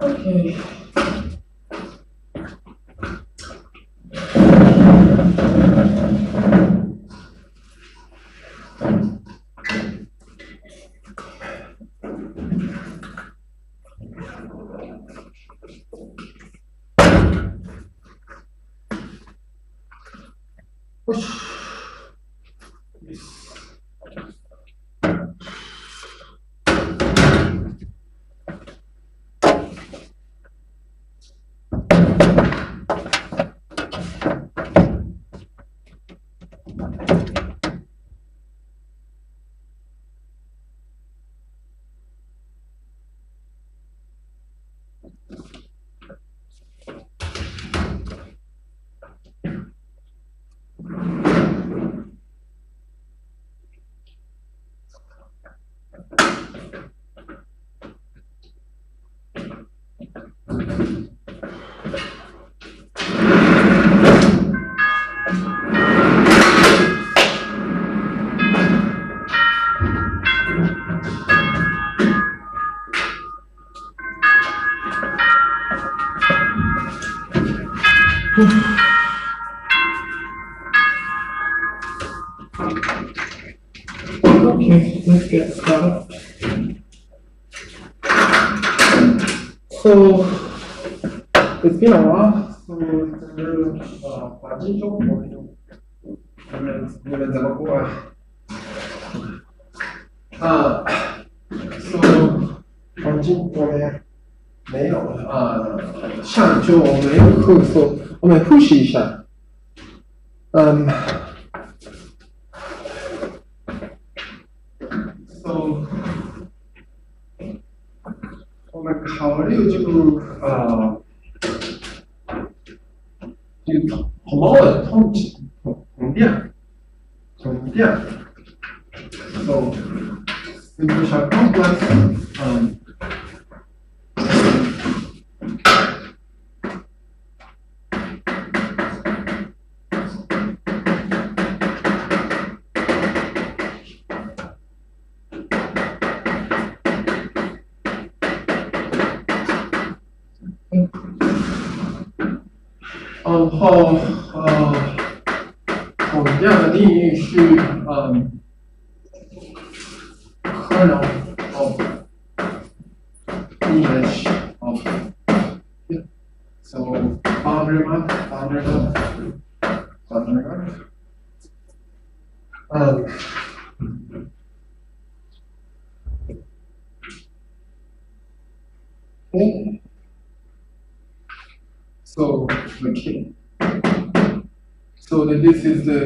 Okay. Okay, let's get started. So it's been a while. So 环境中你们怎么过啊？So 环境我们没有上周我没有课，所以我们复习一下。So 我们考虑就红毛的通电。So differential complex然后统样的定义是kernel of image of so boundary map okay. So okay. So this is the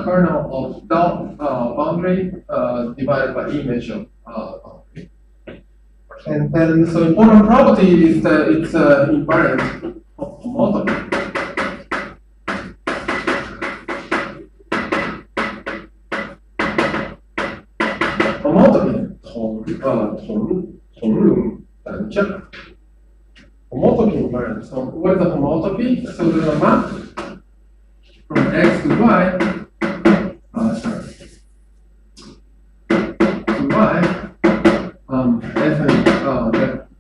kernel of boundary divided by image of boundary. And then so important property is that it's invariant of homotopy. Homotopy 同容等价。Homotopy invariant. So what is the homotopy? So the map from x to y, to y,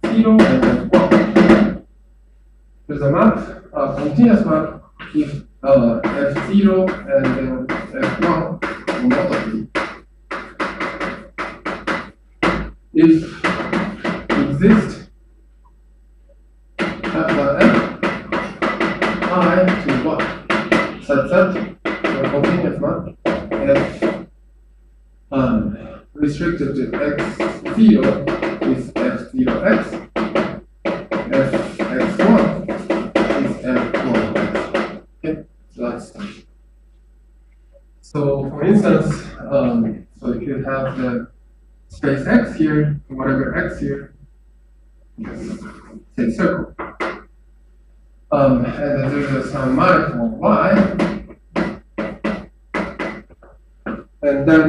f0 and f1. There's a map, continuous map if f0 and f1 homotopy. If exist f I to y such that the continuous map f restricted to x0 is f0x, fx1 is f1x. Okay, so that's so for instance, so if you have the space x here, whatever x here, say circle. And then there's some manifold y, and then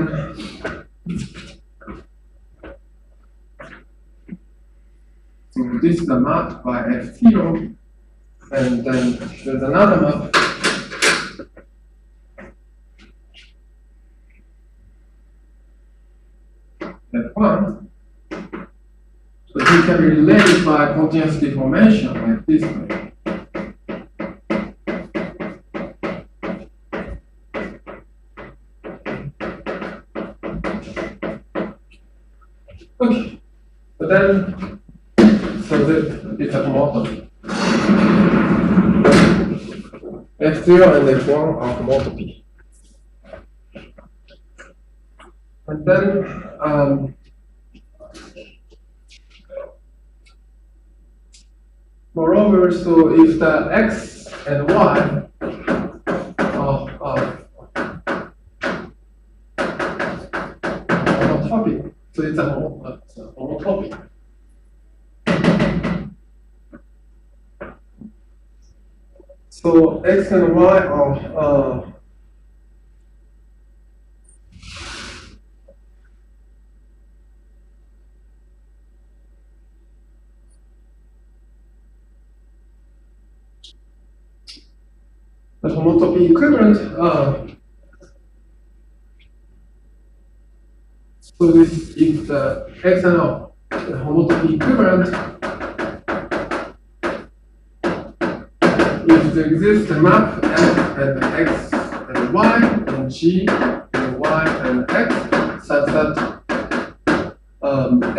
so this is the map by f0, and then there's another map f1, But it can be related by continuous deformation like this way. Okay, but then, so that it's a homotopy. F0 and F1 are homotopy. And then, moreover, so if the x and y are homotopic, so it's a homotopic. So x and y are the homotopy equivalent. So this if the x and y the homotopy equivalent, if there exists a map f and x and y and g and y and x such that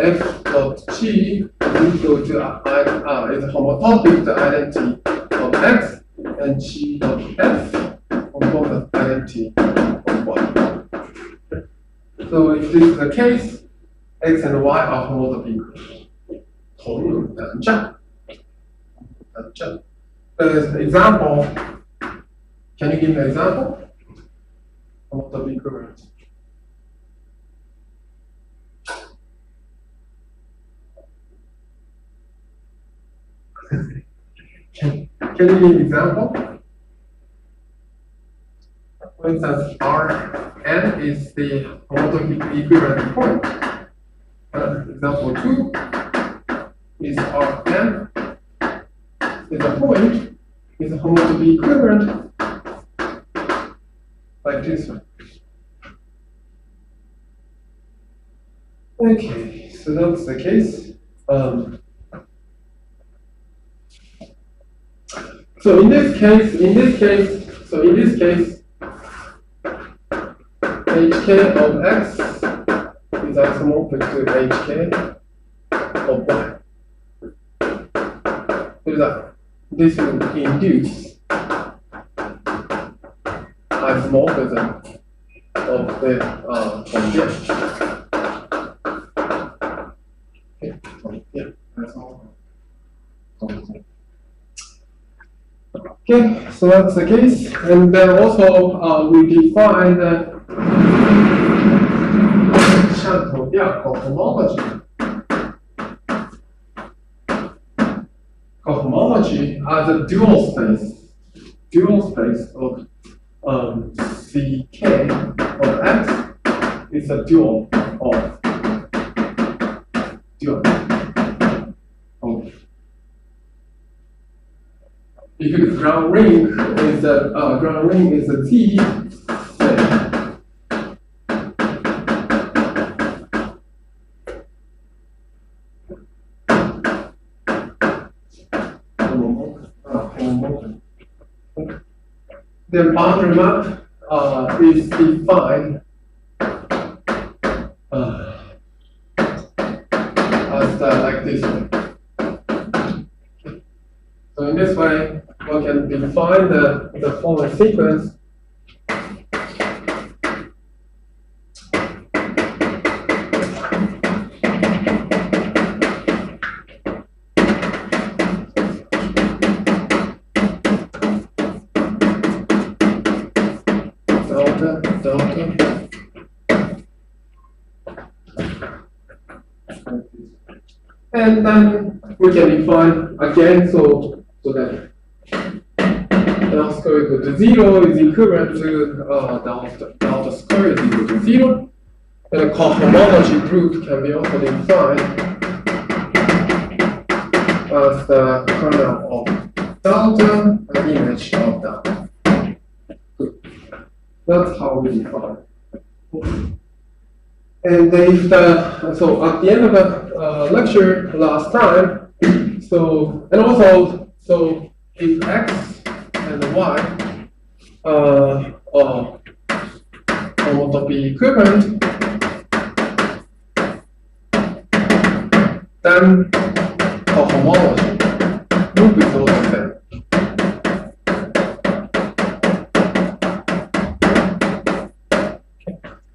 f dot g is equal to is homotopic the identity of x and g dot f on both the identity of y. So if this is the case, x and y are homotopy. 同等站。There's an example. Can you give me an example? Homotopy equivalent. Can you give an example? For instance, Rn is the homotopy equivalent point. Example 2 is Rn is a point is a homotopy equivalent like this one. Okay, so that's the case. So in this case, hk of x is isomorphic to hk of y. So that this will induce isomorphism of the conjunct. Okay, yeah, that's all. Okay, so that's the case, and then also we define the cohomology. Cohomology as a dual space of ck of x is a dual of if the ground ring is a Z set. The boundary map is defined as like this way. So in this way, one can define the following sequence. Delta. And then we can define again so that delta square equal to 0 is equivalent to delta square is equal to 0. And a cohomology group can be also defined as the kernel of delta, an image of delta. That's how we define. And if so at the end of lecture last time. So and also so if x and y homotopy equivalent, then cohomology group is also same.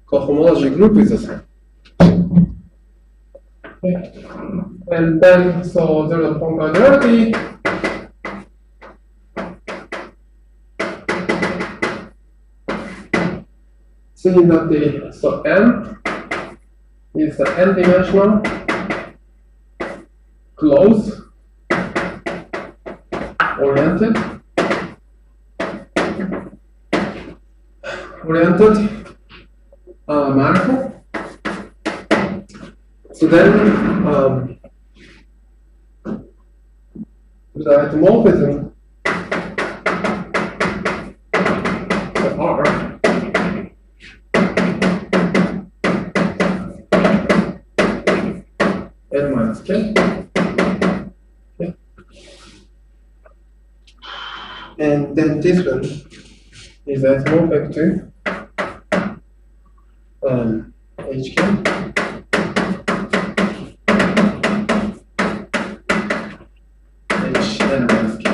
Cohomology group is the same. Okay. And then so there's a point cardinality. Saying that so M is the n-dimensional closed oriented manifold. So then the isomorphism the R n minus k. Okay. And then this one is isomorphic to HK. Hn minus k.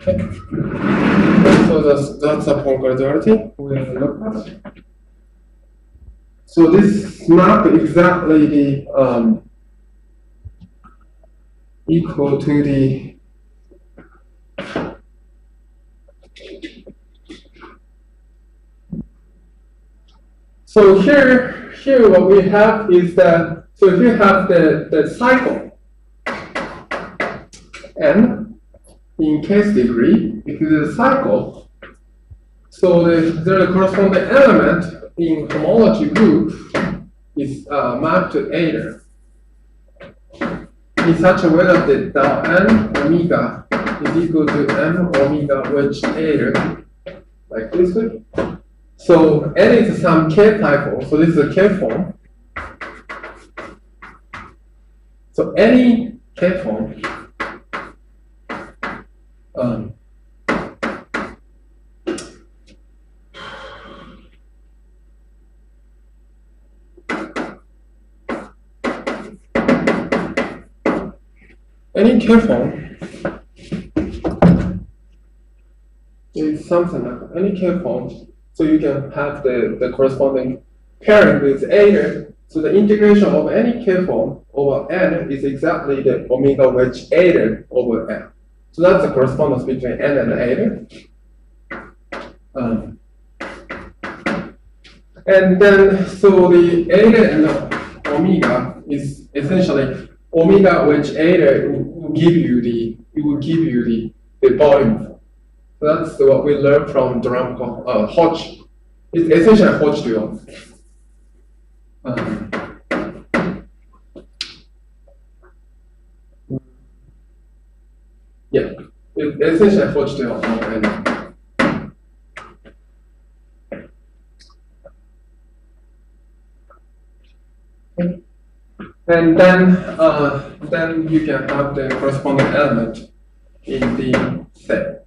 Okay. So that's a point cardinality we'll look at. So this map exactly the equal to the so here what we have is that so if you have the cycle n in case degree, if it is a cycle, so the corresponding element in homology group is mapped to Ada in such a way that the tau n omega is equal to m omega wedge Ada, like this way. So n is some k cycle, so this is a k form. So any k form any k form is something like that. Any k form, so you can have the corresponding pairing with Ada. So the integration of any k form over n is exactly the omega wedge Ada over n. So that's the correspondence between n and Ada. And then so the Ada and the omega is essentially omega wedge Ada will give you the volume. So that's what we learned from Hodge. It's essentially a Hodge dual. Yeah, it's essentially a Hodge dual. And then you can have the corresponding element in the set.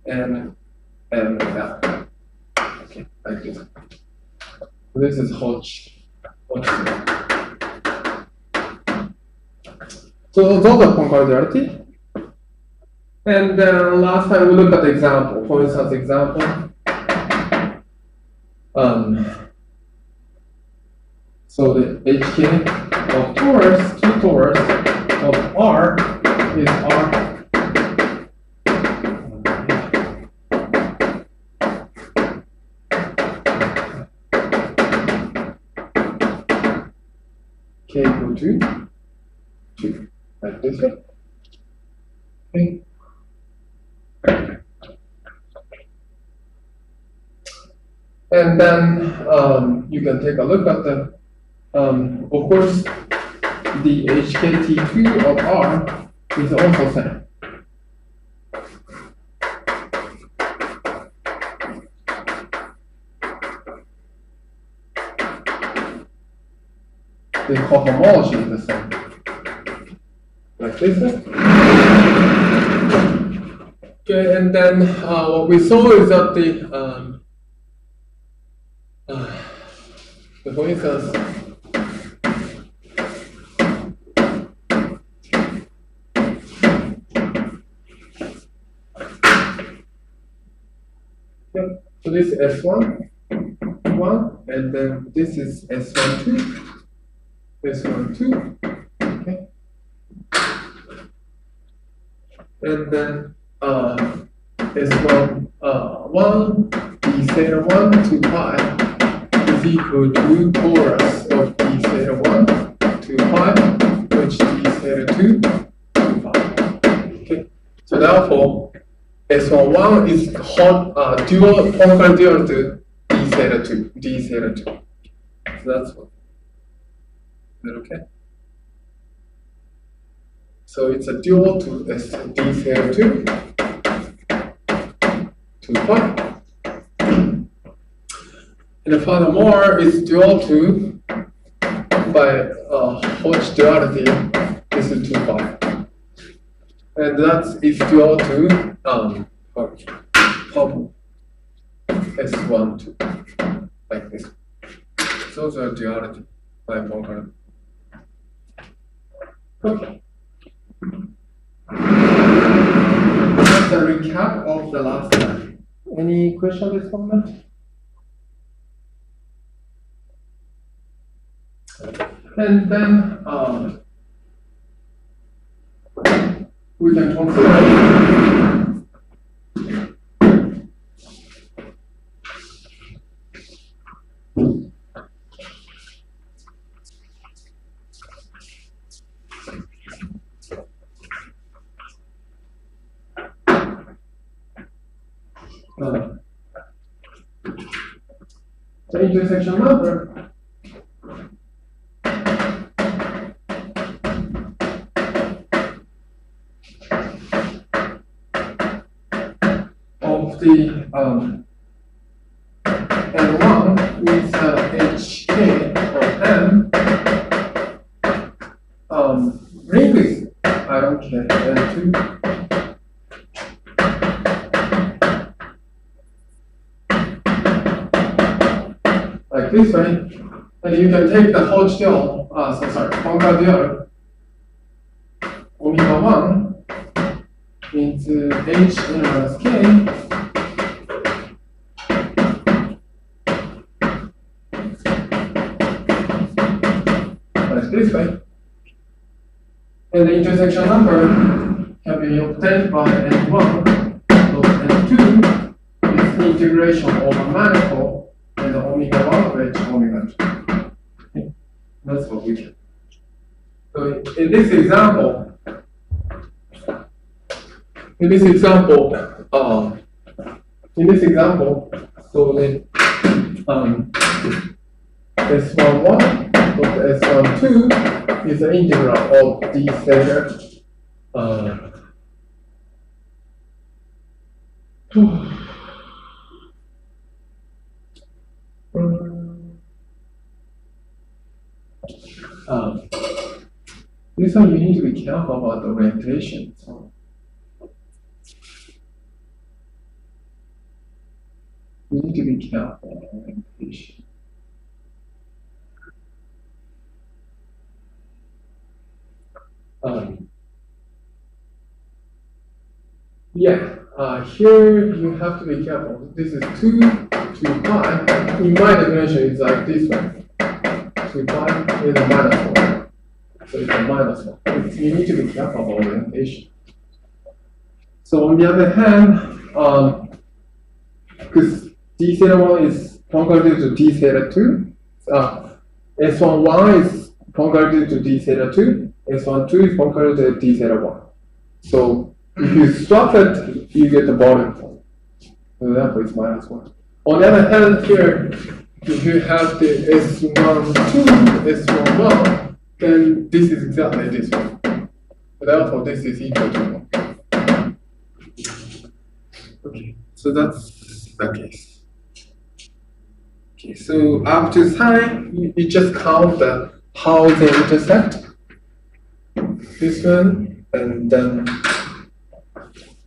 And L. Okay, like this. So this is Hodge. So those are point cardinality. And then last time we looked at the example. For instance, example. So the HK of torus, two torus of R is R. K equal to 2, like this way. Okay. And then you can take a look at the, of course, the HKT2 of R is also same. the cohomology is the same. Like this. Okay, and then what we saw is that for instance, so this is S1, and then this is S12, S12, okay, and then S1, 1, d theta 1 to pi is equal to torus of d theta 1 to pi, which d theta 2 to pi. Okay, so therefore, S11 is dual, Poincare dual to d theta 2, d theta 2. So that's what. Is that okay? So it's a dual to d theta 2 to pi. And furthermore, it's dual to, by Hodge duality, this is 2 pi. And that is dual to purple S1, 2, like this. Those are duality by Poincare. Okay. That's a recap of the last time. Any question on this comment? And then we can consider the intersection number of the N1 with HK or M ring width, I don't care, N2. Like this way, and you can take the Hodge dual, Poincare dual, omega 1 into H inverse K, like this way. And the intersection number can be obtained by N1, so N2 is the integration over manifold and the omega 1 of H omega 2. Okay. That's what we do. So in this example, so the S11 of S12 is the integral of d theta this one you need to be careful about the orientation. So you need to be careful about orientation. Here you have to be careful. This is 2 to pi. In my definition, it's like this one. 2 pi is a minus 1. So it's a minus 1. You need to be careful about orientation. So on the other hand, because d theta 1 is Poincare to d theta 2, S11 is Poincare to d theta 2, S12 is Poincare to d theta 1. So if you swap it, you get the volume form. So therefore it's minus 1. On the other hand, here, if you have the S12, S11, then this is exactly this one. So therefore, this is equal to 1. Okay, so that's the case. Okay, so up to sign, you just count the how they intersect. This one, and then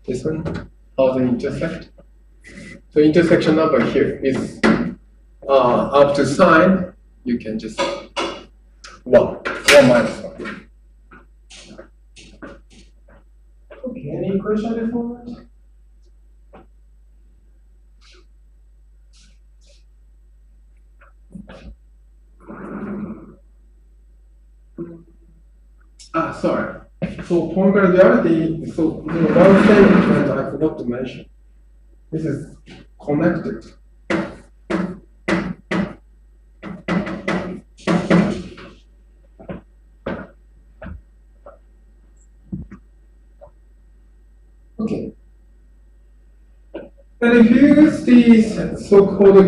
this one, how they intersect. So intersection number here is up to sign, you can just 1 minus 1. Okay, any question before that? Sorry. So point graduality, so one statement I forgot to mention. This is connected. Okay. And if you use these so-called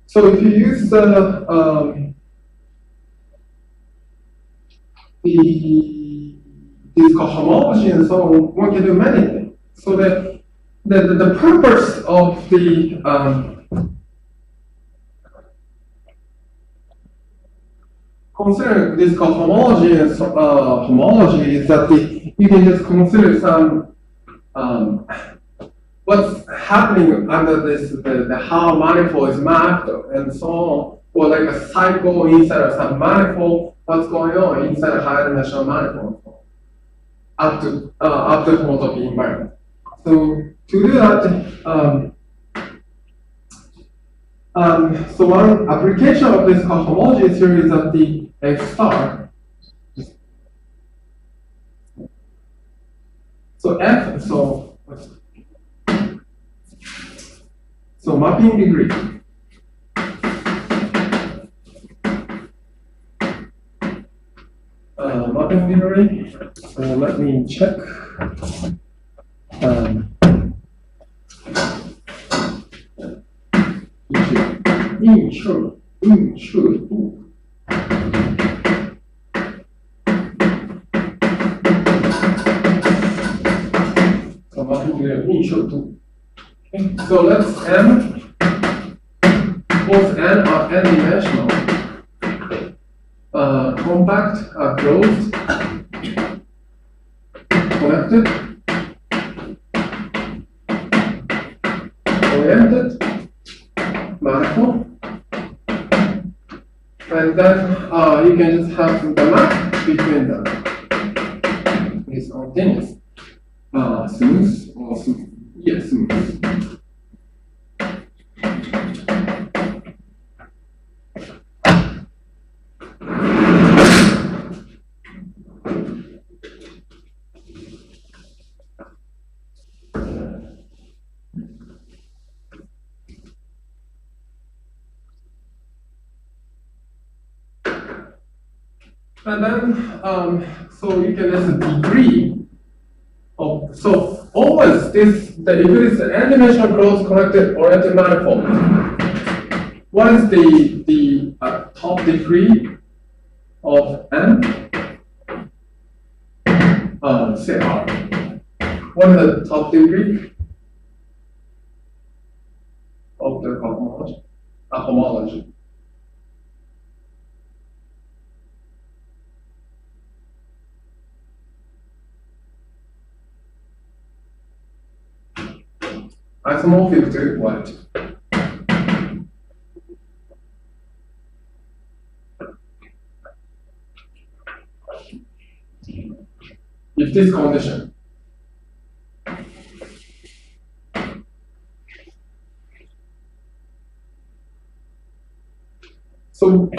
so if you use this cohomology and so on, one can do many things. So that the purpose of the consider this cohomology and homology is that you can just consider some what's happening under this the how manifold is mapped and so on, or like a cycle inside of some manifold, what's going on inside a higher dimensional manifold up to homotopy environment. So to do that, so one application of this cohomology theory is that the F star. So F, so mapping degree. Mapping degree. So let me check. So let's M, both N are n-dimensional, compact, closed, connected, oriented, manifold, and then you can just have the map between them. It's continuous, smooth or smooth. Yes, smooth. And then, so you can list the degree of, so always this, if it is an n-dimensional closed connected oriented manifold, what is the top degree of n? Say R. What is the top degree of the homology? Homology. Isomorphic to what? If this condition. So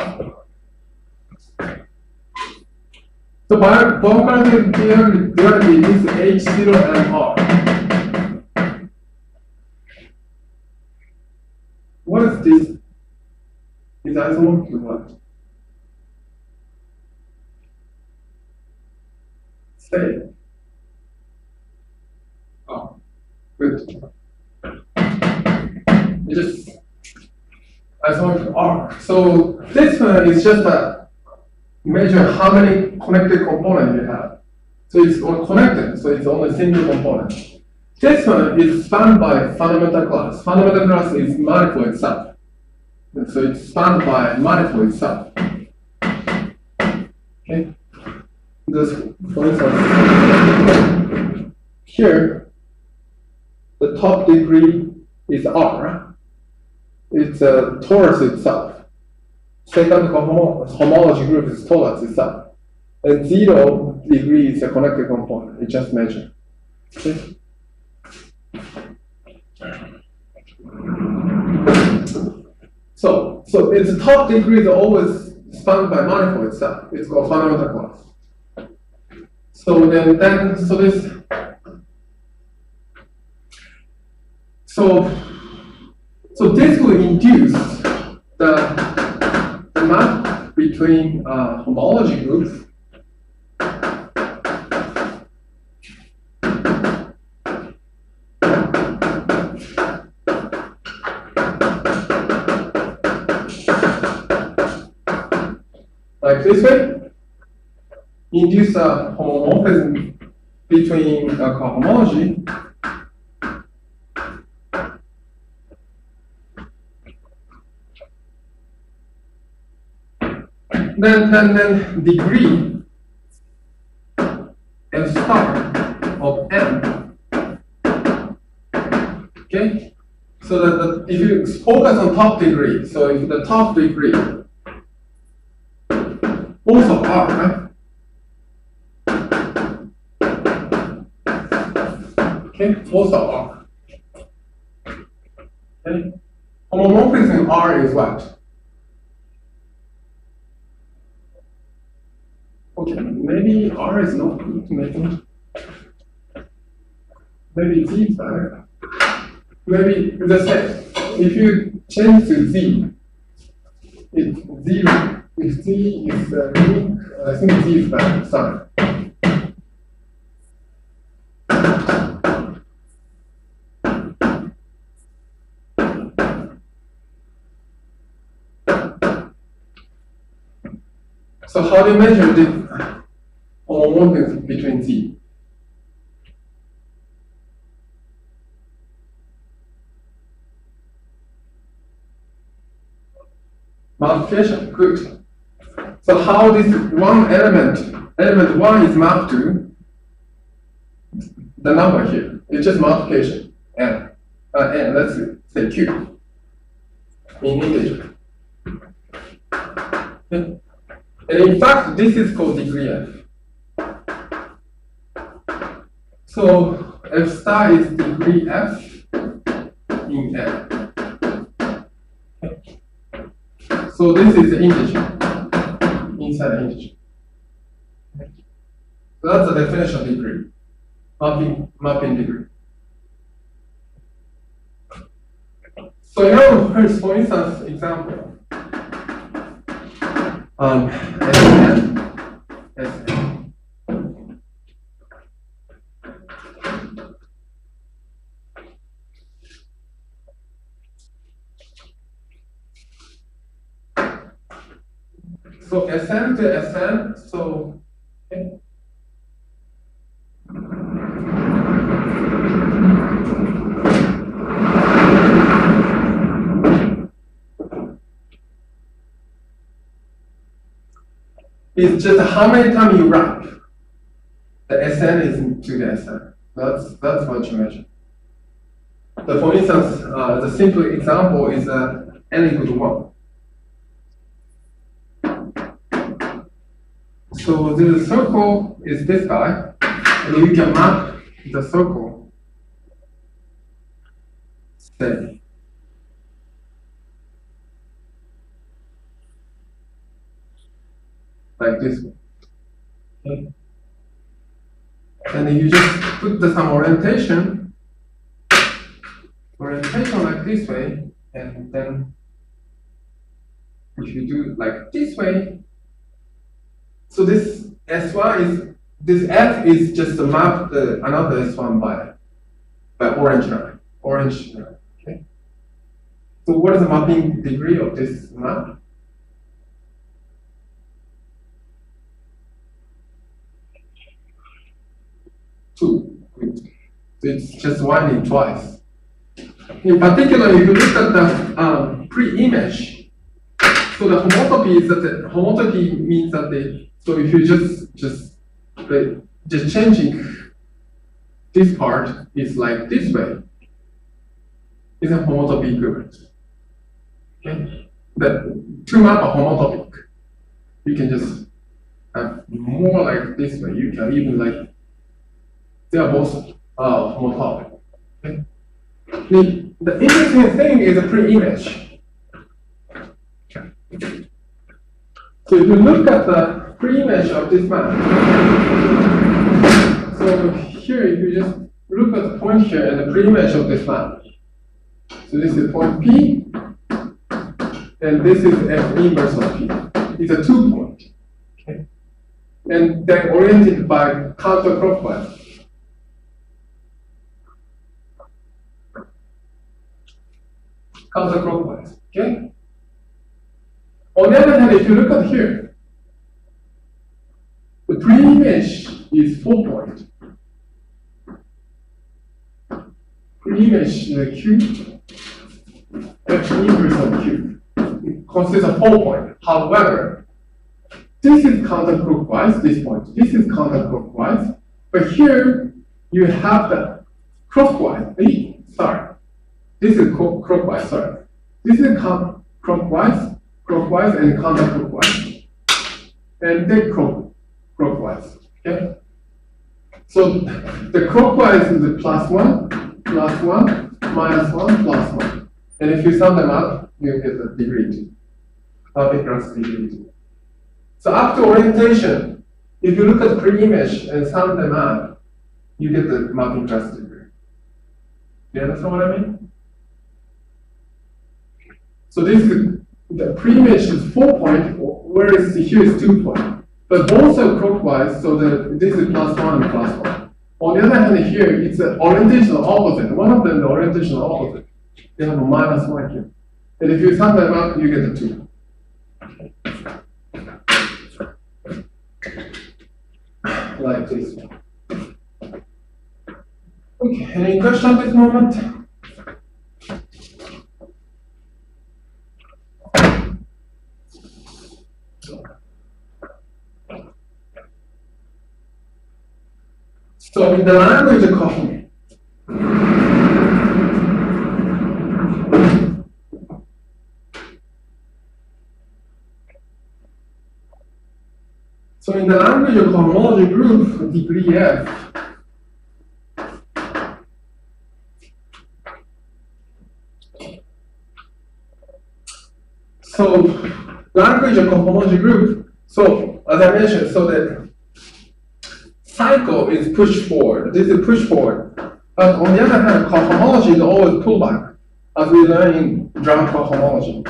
by Baumgarten duality is H0 and R. What is this? Is isomorphic to what? Say. Oh, Good. It just isomorphic R. So this one is just a measure how many connected components you have. So it's all connected, so it's only single component. This one is spanned by fundamental class. Fundamental class is manifold itself. And so it's spanned by manifold itself. Okay? This, for instance, here, the top degree is R. It's a torus itself. Second homology group is torus itself. And 0 degree is a connected component. It just measures. Okay? So its top degree is always spanned by manifold itself. It's called fundamental class. So this will induce the map between homology groups like this way, induce a homomorphism between cohomology then degree F star of M. Okay, so that if you focus on top degree, so if the top degree also R, right? Okay, also R. Okay, homomorphism R is what? Okay, maybe R is not good, maybe Z is better. Maybe the same. If you change to Z, it's 0. If Z is unique, I think Z is better. Sorry. So how do you measure the homomorphism between Z? Multiplication, good. So how this one element 1 is mapped to the number here. It's just multiplication, n. Let's say q in integer. Okay. And in fact, this is called degree F. So F star is degree F in N. Okay. So this is the integer, inside the integer. Okay. So that's the definition of degree, mapping degree. So now, here's for instance example. SN. So SN to SN, so okay. It's just how many times you wrap. The SN is to the SN. That's what you measure. So for instance, the simple example is n equal to 1. So the circle is this guy, and you can map the circle, say, like this way. Okay. And then you just put some orientation like this way, and then if you do like this way, so this S1 is, this F is just to map the another S1 by by orange line. Orange line. Okay. So what is the mapping degree of this map? Two. Good. So it's just winding twice. In particular, if you look at the pre-image, so the homotopy is that the homotopy means that so if you just changing this part is like this way, is a homotopy equivalent. Okay, the two map are homotopic. You can just have more like this way. You can even like they are both homotopic. Okay. The interesting thing is the pre-image. So if you look at the pre-image of this map, so here if you just look at the point here and the pre-image of this map. So this is point P, and this is F inverse of P. It's a 2-point. Okay. And they're oriented by counterclockwise. Counterclockwise. Okay? On the other hand, if you look at here, the pre-image is 4-point. Pre-image Q, F inverse of Q. It consists of 4-point. However, this is counterclockwise, this point. This is counterclockwise. But here, you have the clockwise. This is clockwise, sorry. This is clockwise, clockwise, and counterclockwise. And then clockwise. Okay? So the clockwise is the +1, +1, -1, +1. And if you sum them up, you get the degree 2. Plus degree 2. So after orientation, if you look at the pre-image and sum them up, you get the mapping class degree. Do you understand what I mean? So this is, the pre-image is 4-point, whereas here is 2-point. But both are clockwise, so this is +1 and +1. On the other hand, here it's the orientational opposite. One of them, the orientational opposite. They have a -1 here. And if you sum them up, you get the 2. Like this. Okay, any question at this moment? So in the language called homology group, degree F, so language of homology group, so as I mentioned, so that cycle is push forward. This is push forward. But on the other hand, cohomology is always pull back, as we learn in drum cohomology.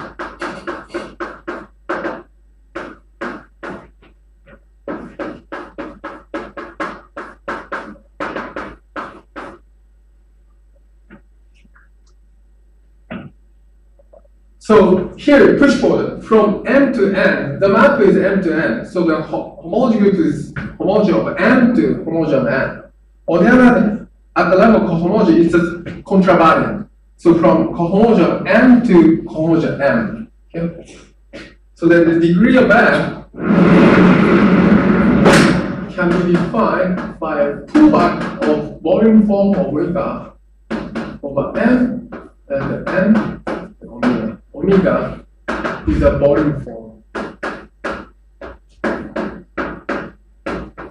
So here, push forward from M to N. The map is M to N. So the homology group is homology of M to homology of N. On the other hand, at the level of cohomology, it's just contravariant. So from cohomology of M to cohomology of M. Okay? So then the degree of M can be defined by pullback of volume form of omega over M and N omega. Omega is a volume form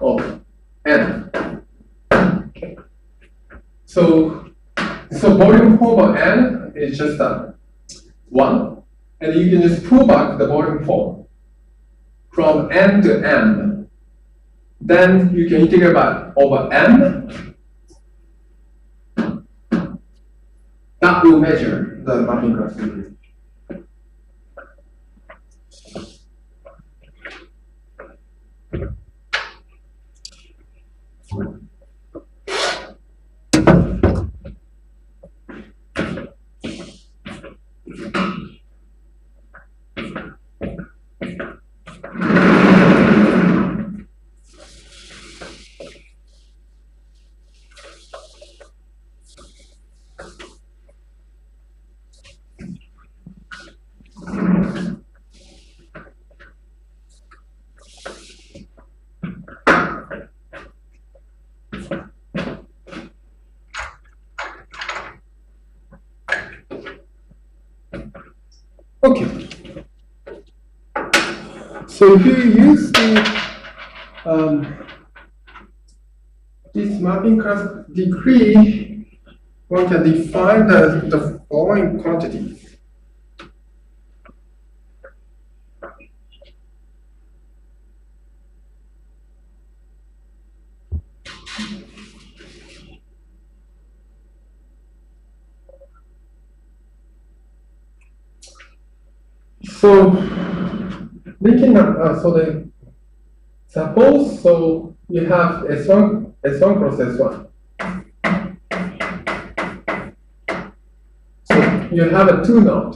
of N. Okay. So volume form of N is just 1, and you can just pull back the volume form from N to M. Then you can integrate by over M. That will measure the mapping class degree. Okay. So if you use this mapping class degree, one can define the following quantities. So linking up, suppose you have S1 cross S1. So you have a 2 node,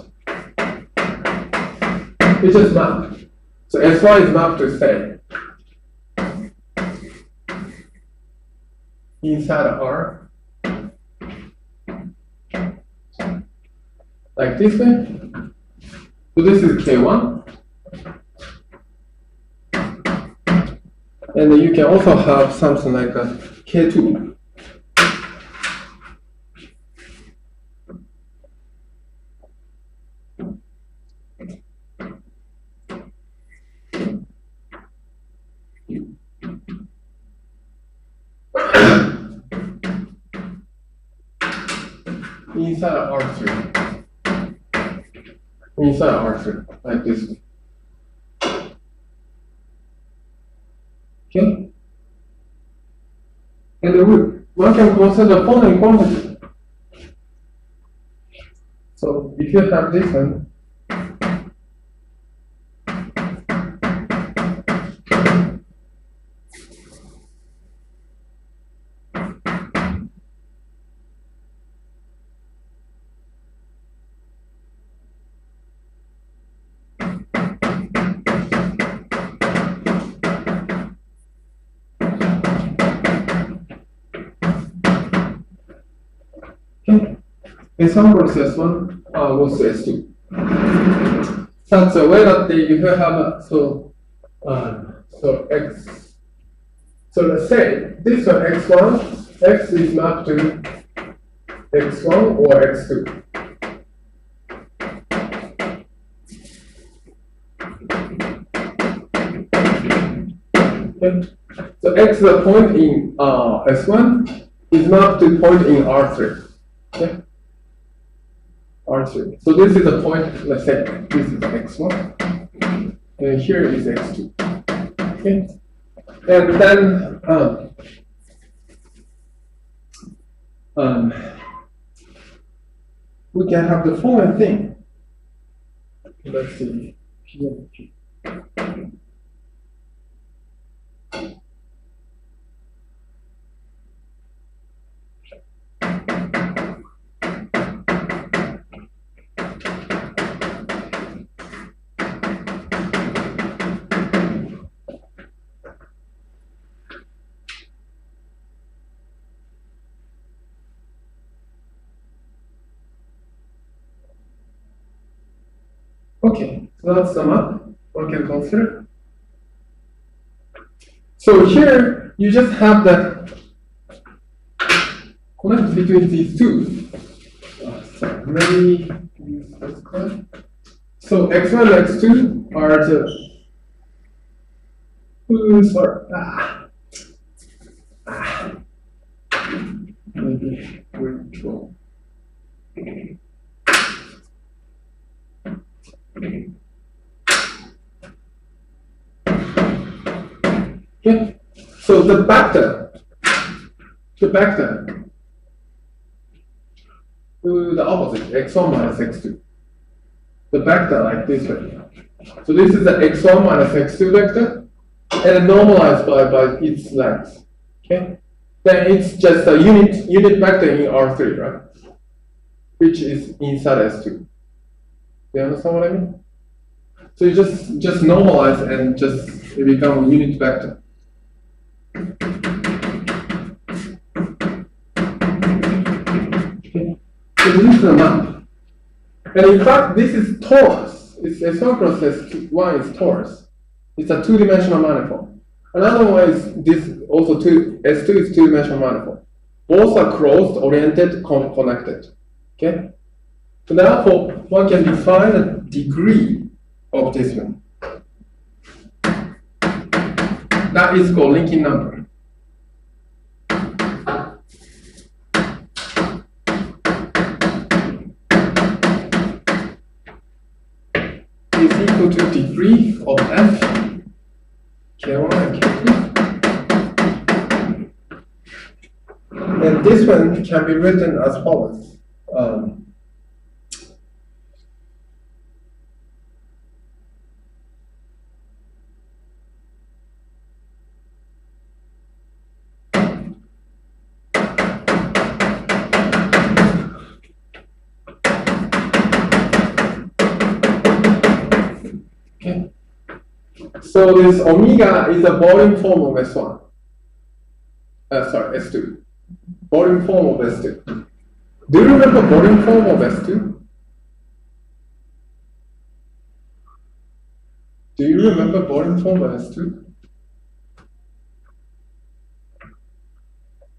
which is mapped. So S1 is mapped to say inside R, like this way. So this is K1. And then you can also have something like a K2. Inside R3. Inside R3, like this. Okay? And one can consider the following quantity. So if you have this one, okay, S1 cross S1 was S2. Such a way that you have so X. So let's say this one X1, X is mapped to X1 or X2. Okay. So X the point in S1 is mapped to point in R3. Okay. R3. So this is a point, let's say this is X1, and here is X2. Okay. And then we can have the following thing. Let's see. Okay, so that's the map one can consider. So here you just have the connection between these two. So maybe use this color. So X1 and X2 are the maybe virtual. Okay. So the vector to the opposite, x1 minus x2. The vector like this way. So this is the x1 minus x2 vector, and normalized by its length. Okay. Then it's just a unit vector in R3, right? Which is inside S2. Do you understand what I mean? So you just normalize and just become a unit vector. Okay. So this is the map. And in fact, this is torus. It's S1 cross S1 is torus. It's a two-dimensional manifold. Another one is this also S2 is two-dimensional manifold. Both are closed, oriented, connected. Okay. So therefore, one can define degree of this one. That is called linking number. Is equal to degree of f, k1 and k2. And this one can be written as follows. Okay. So this omega is a volume form of S1. Sorry, S2. Volume form of S2. Do you remember volume form of S2? Do you remember volume form of S2?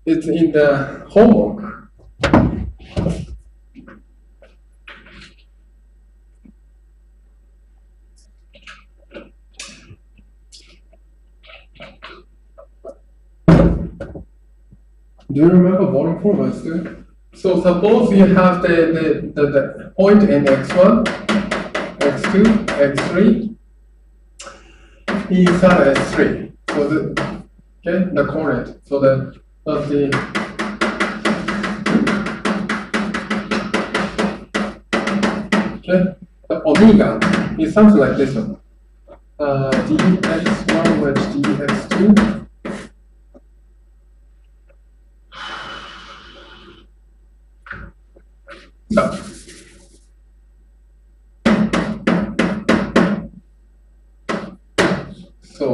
It's in the homework. Do you remember volume form of S2? So suppose you have the point in x1, x2, x3 inside S3. So the coordinate. So the omega is something like this one. dx1 with dx2. So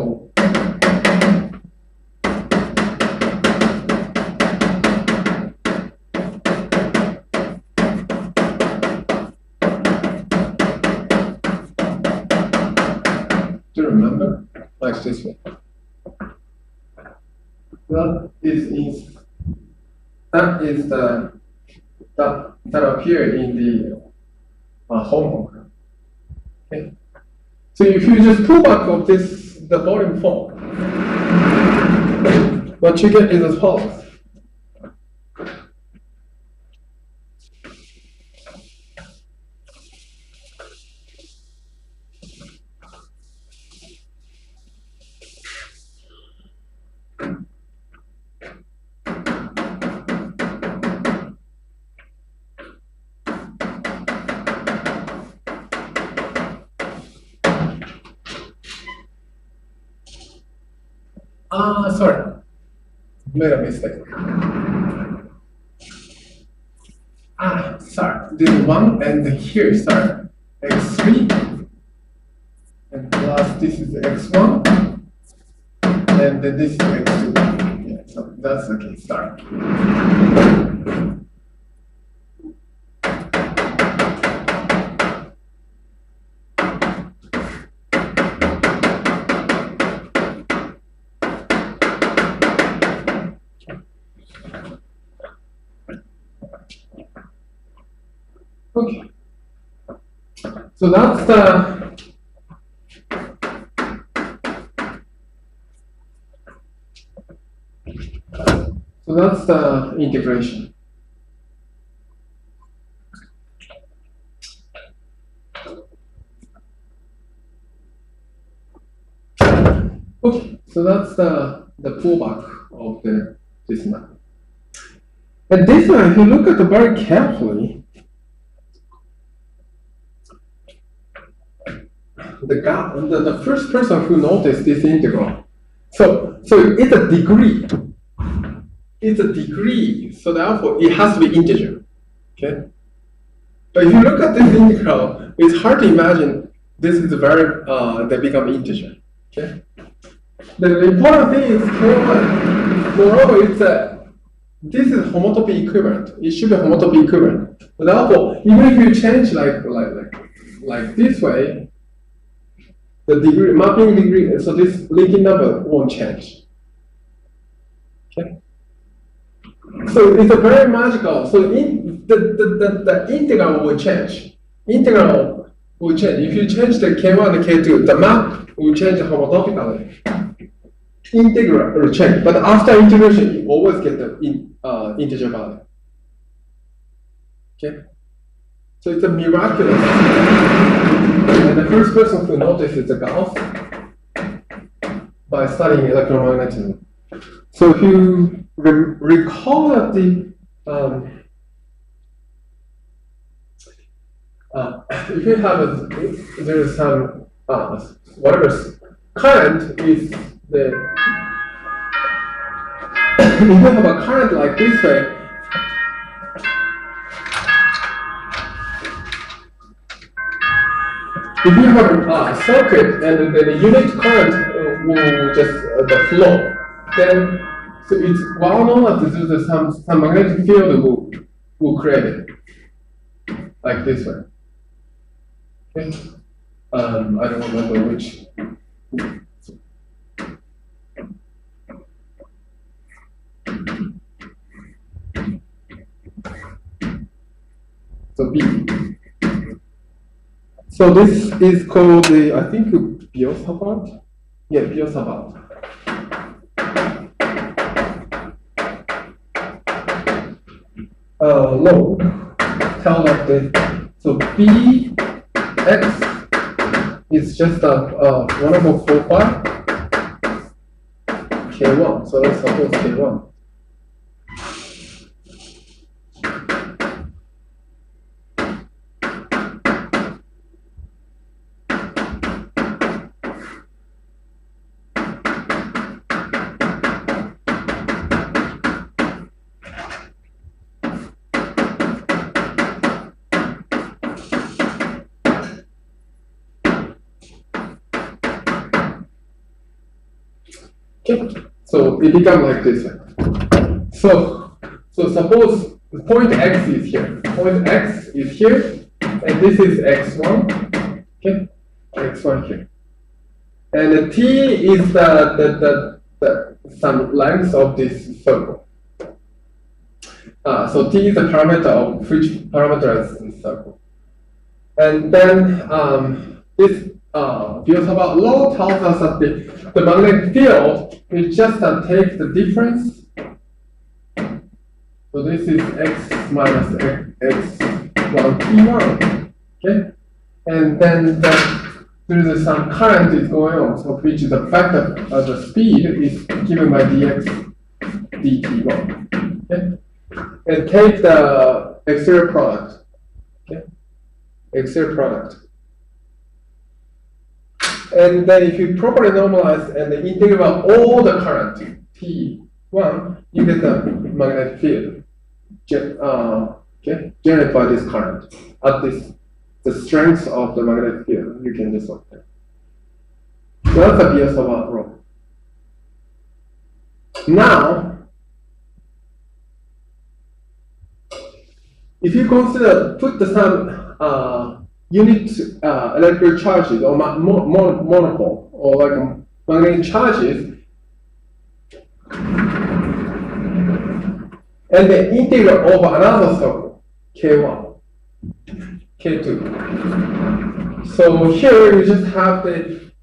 do you remember? Like this way. That appear in the homework. Okay. So if you just pull back of the volume form, what you get is as follows. Sorry, made a mistake. Sorry, this one and here, sorry, x3, and plus this is x1, and then this is x2. Yeah, so that's okay, sorry. Okay, so that's the integration. Okay, so that's the pullback of this method. And this one, if you look at it very carefully, the first person who noticed this integral. So it's a degree. It's a degree, so therefore it has to be integer. Okay. But if you look at this integral, it's hard to imagine this is very they become integer. Okay. The important thing is moreover, it's this is homotopy equivalent. It should be homotopy equivalent. But therefore, even if you change like this way, the degree, mapping degree, so this linking number won't change. Okay. So it's a very magical. So the integral will change. Integral will change. If you change the K1 and K2, the map will change homotonically. Integral will change, but after integration, you always get the integer value. Okay? So it's a miraculous. And the first person who noticed is the Gauss by studying electromagnetism. So if you recall that if you have there is some whatever current is the if you have a current like this way, if you have a circuit and the unit current will just the flow, then so it's well known that there's some magnetic field will create it like this way. Okay. I don't remember which. So B. So this is called the, I think, Biot-Savart? Yeah, Biot-Savart. Law tell us that, so Bx is just a 1/4 K1. So let's suppose K1. Okay, so it becomes like this. So suppose the point X is here. Point X is here, and this is X1. Okay, X1 here, and the T is the some length of this circle. So T is the parameter of which parameterizes this circle, and then this Biot-Savart law tells us that the magnetic field will just take the difference. So this is X minus X1 T1. Okay? And then there is some current is going on, so which is the factor of the speed is given by dx dt1. Okay? And take the exterior product. Okay? Exterior product. And then if you properly normalize and integrate all the current, T1, you get the magnetic field generated by this current at the strength of the magnetic field. You can just look there. So that's a Biot-Savart law. Now, if you consider put some unit electric charges or monopole or like magnetic charges, and then integrate over another circle, K1, K2. So here you just have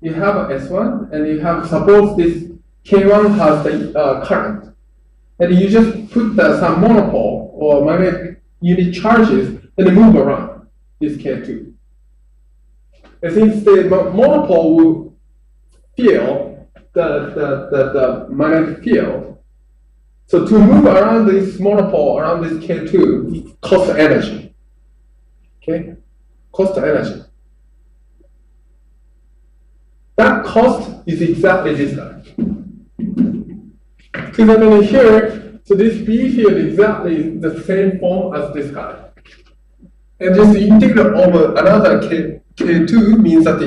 you have a S1 and you have, suppose this K1 has the current, and you just put some monopole or magnetic unit charges and move around this K2. And since the monopole will feel the magnetic field, so to move around this monopole, around this K2, it costs energy. Okay? Cost energy. That cost is exactly this guy. Because I mean here, so this B field is exactly the same form as this guy. And just integrate over another K2 means that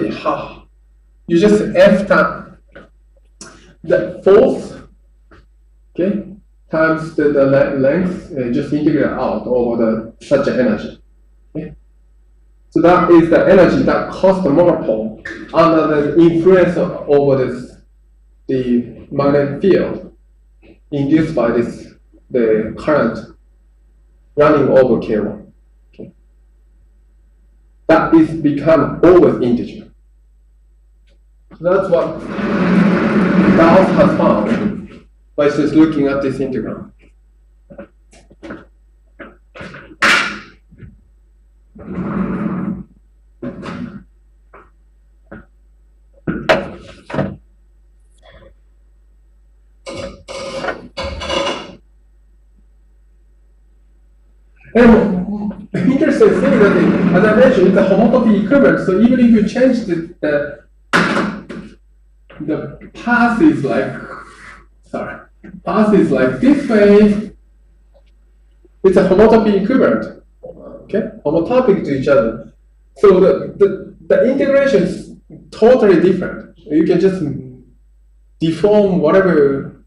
you just F time the force, okay, times the length, just integrate out over such an energy. Okay? So that is the energy that caused the monopole under the influence over the magnetic field induced by the current running over K1. Okay. that is become always integer. So that's what Gauss has found by just looking at this integral. And the interesting thing that, as I mentioned, it's a homotopy equivalent. So even if you change the path is like, path is like this way, it's a homotopy equivalent. Okay, homotopic to each other. So the integration is totally different. You can just deform whatever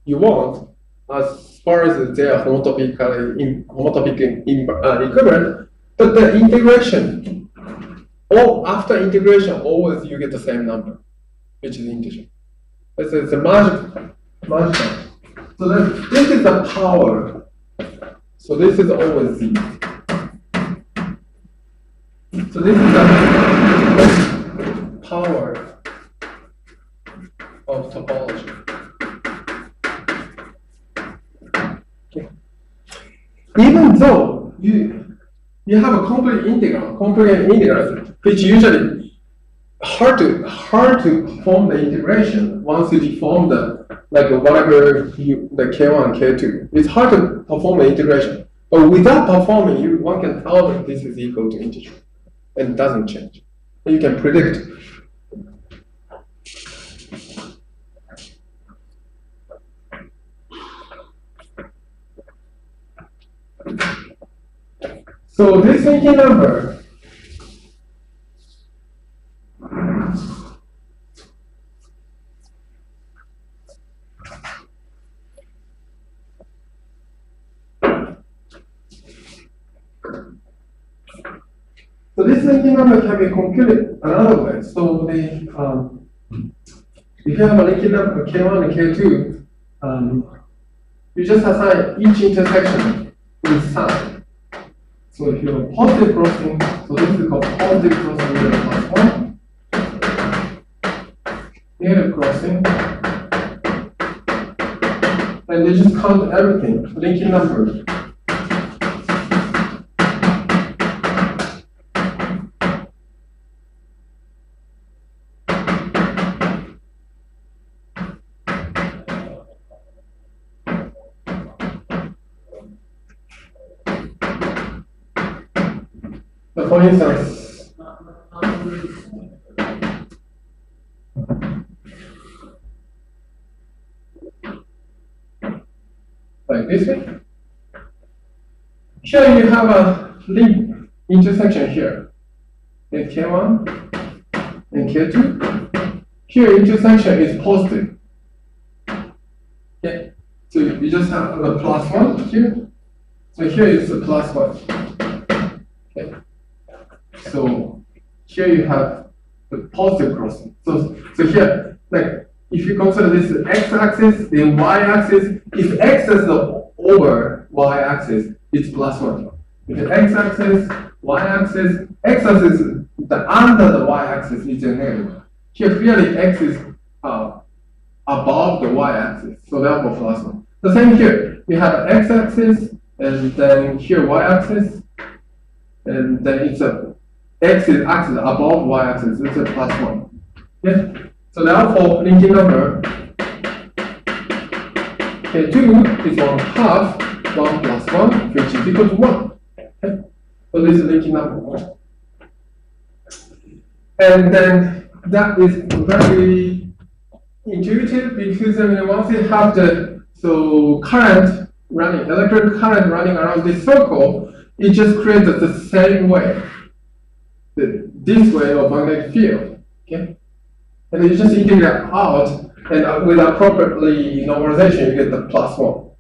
you want as far as they are homotopic equivalent. But the integration, after integration, always you get the same number, which is integer. It's a magic. So this is the power. So this is always z. So this is the power of topology. Okay. Even though you have a complete integral, which usually hard to form the integration once you deform the whatever the K1, K2. It's hard to perform the integration. But without performing, one can tell that this is equal to integer. And it doesn't change. And you can predict. So this thinking number so this thinking number can be computed another way. So if you have a linking number K1 and K2, you just assign each intersection with sign. So if you have a positive crossing, so this is called positive crossing with a +1. Negative crossing. And they just count everything, linking numbers. So for instance, like this way. Here you have a link intersection here. In K1 and K2. Here intersection is positive. Okay. So you just have a +1 here. So here is a +1. Okay. So here you have the positive crossing. So here, if you consider this x-axis, then y-axis, if x is over y-axis, it's +1. If the x-axis, y-axis, x-axis under the y-axis is a negative. Here clearly x is above the y-axis, so therefore +1. The same here, we have x-axis, and then here y-axis, and then it's a x axis above y-axis, it's a +1. Okay? So therefore, linking number K2 is 1/2 1 + 1, which is equal to 1. Okay? So this is linking number 1. And then that is very intuitive because once you have the current running, electric current running around this circle, it just creates the same way. This way of magnetic field, okay? And you just integrate out, and with appropriately normalization, you get the +1.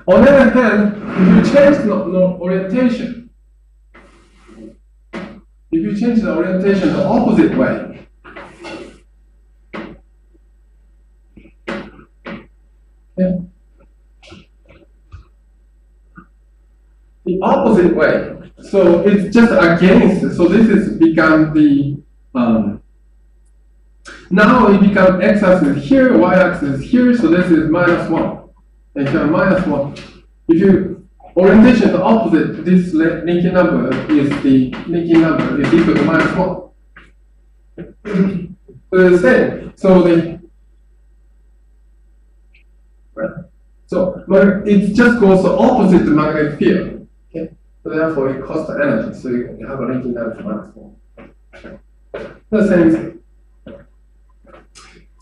On the other hand, if you change the orientation, the opposite way, okay? The opposite way. So it's just against. So this is become the now it becomes x-axis here, y-axis here. So this is -1. And here -1. If you orientation is opposite, this linking number is equal to -1. So the same. But it just goes the opposite the magnetic field. Okay. So therefore it costs energy. So you have a linking number -1. The same thing.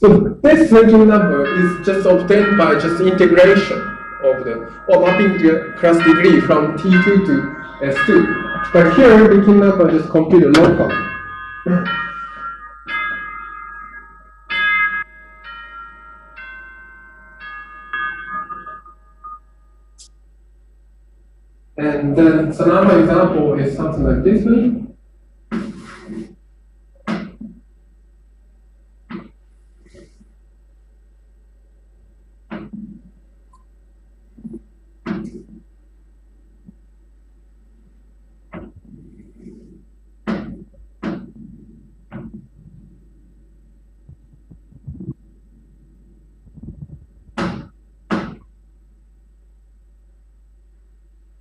So this linking number is just obtained by just integration of the mapping the class degree from T2 to S2. But here linking number is computed locally. And then so another example is something like this way.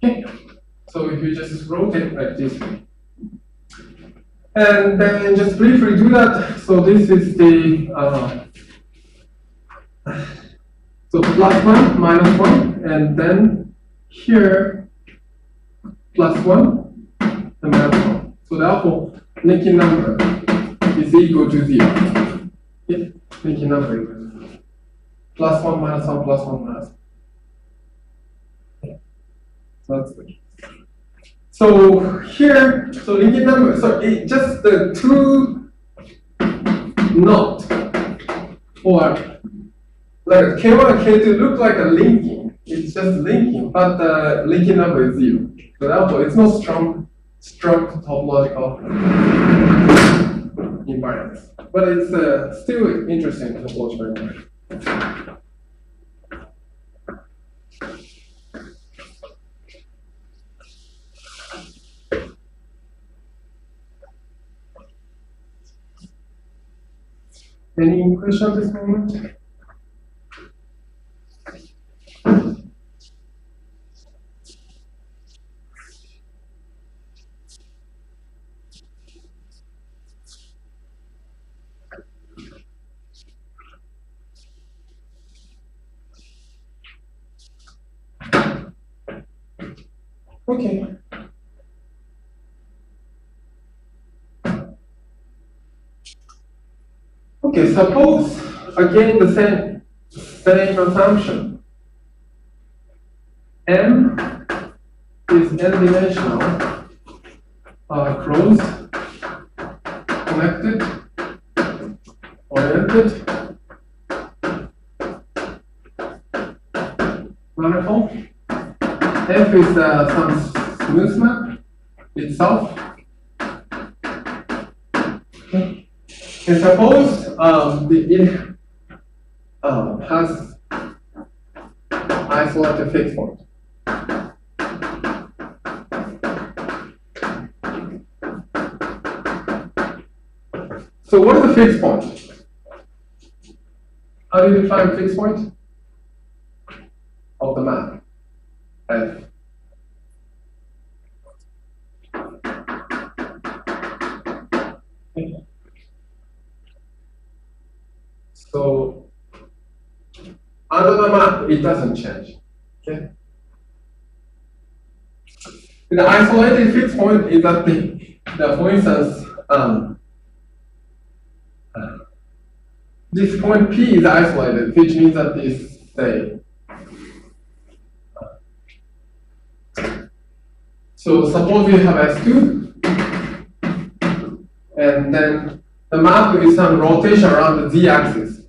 Okay. So if you just rotate like this way. And then just briefly do that. So this is the so +1, -1, and then here +1 and -1. So therefore linking number is equal to 0. Okay. Linking number equal to 0. +1, -1, +1, -1. Okay. So that's the case. So here, so linking number, so it just the two knot or like K1 and K2 look like a linking. It's just linking, but the linking number is 0. So therefore, it's not strong topological invariance. But it's still interesting topological invariance. Any question at this moment? Okay. Okay, suppose again the same assumption. M is n-dimensional, closed, connected, oriented, wonderful. F is some smooth map itself. Okay. And suppose it has isolated fixed point. So what is the fixed point? How do you define fixed point of the map? F. Okay. So under the map, it doesn't change. Okay. The isolated fixed point is that for instance, this point P is isolated, which means that this say. So suppose we have S2, and then the map is some rotation around the z-axis.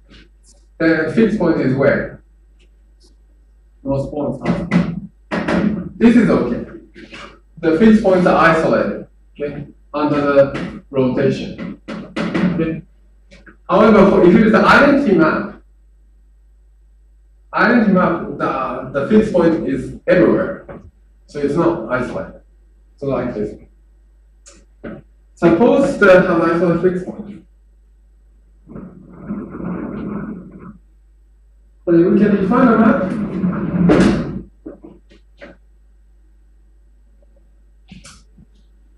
The fixed point is where? Those points are. This is okay. The fixed points are isolated, okay, under the rotation. Okay. However, if it is an identity map, the fixed point is everywhere, so it's not isolated. So like this. Suppose the have a fixed point. So we can define a map.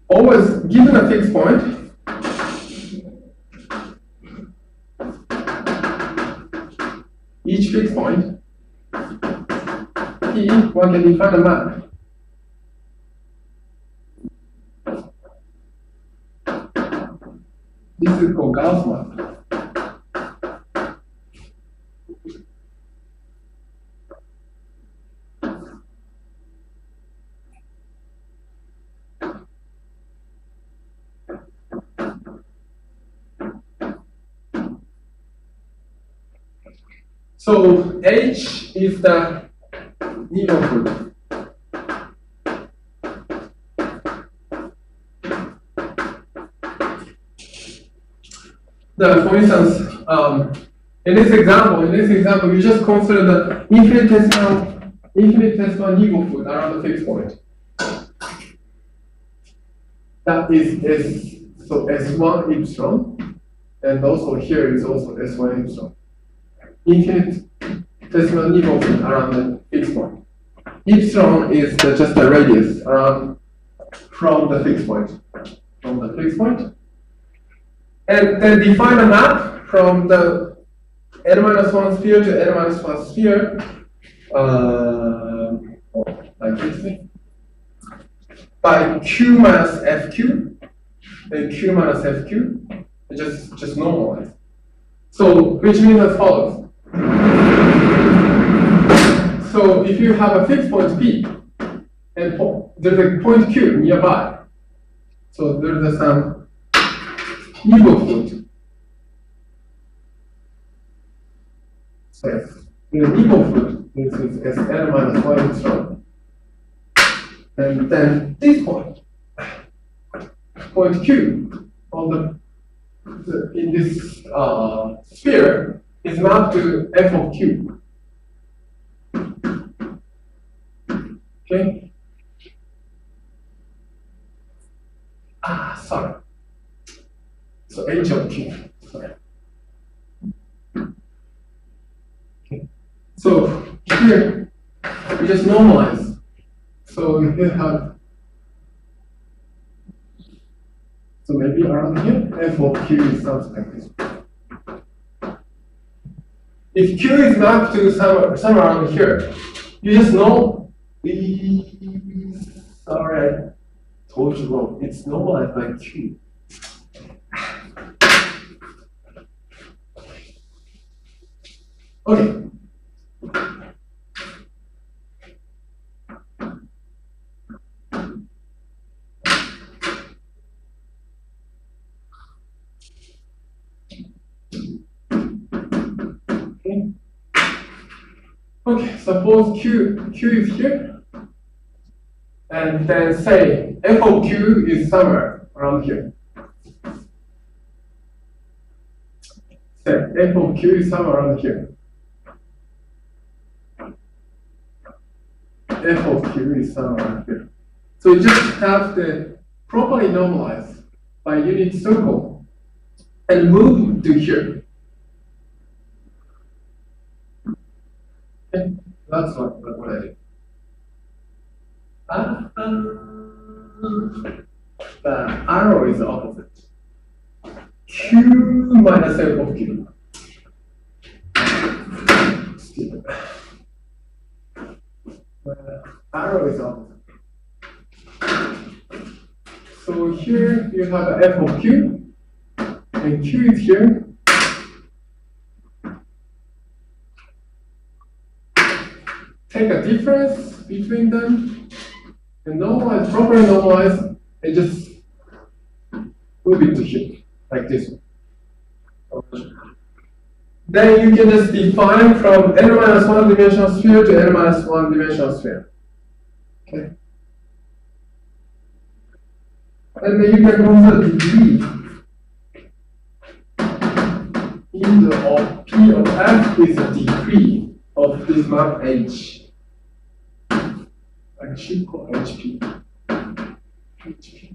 Always given a fixed point, each fixed point, P, one can define a map. This is called Gauss map. So H is the neighborhood. For instance, in this example, you just consider the infinitesimal neighborhood around the fixed point. That is so S1 epsilon, and also here is also S1 epsilon. Infinitesimal neighborhood around the fixed point. Epsilon is just the radius around from the fixed point. And then define a map from the n-1 sphere to n-1 sphere, like this, by Q minus FQ, and Q minus FQ, just normalize. So, which means as follows. So, if you have a fixed point P, and there's a point Q nearby, so there's some neighborhood. So, the neighborhood is Sn minus 1 epsilon. And then this point Q on in this sphere is mapped to f of q. Okay. Sorry. So h of q. Sorry. Okay. So here we just normalize. So we have. So maybe around here, f of q is something like this. If q is mapped to somewhere around here, you just know. Sorry, I told you wrong. It's normalized by q. Okay. Okay, suppose Q is here, and then say f of Q is somewhere around here. Say f of Q is somewhere around here. F of Q is somewhere around here. So you just have to properly normalize by unit circle and move to here. Okay, that's what I did. The arrow is opposite. Q minus f of Q. Arrow is opposite. So here you have a f of Q, and Q is here. Take a difference between them and normalize, properly normalize, and just move it to here, like this. Then you can just define from n-1 dimensional sphere to n-1 dimensional sphere. Okay. And then you can consider degree in the of P of F is a degree of this map H. I should call HP. Okay.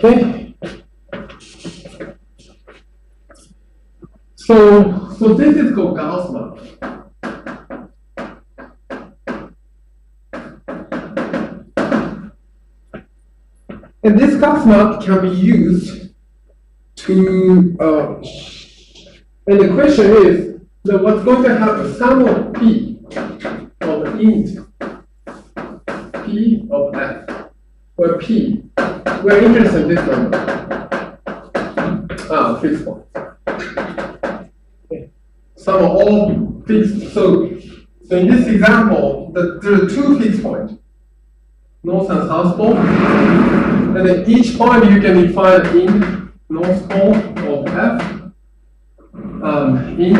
Okay. So this is called Gauss map. And this Gauss map can be used to, and the question is, that what's going to happen? Sum of P of int P of F, where P, we're interested in this number. Fixed point. Okay. Sum of all fixed. So in this example, there are two fixed points, north and south pole. And then each point you can define in north pole of F, in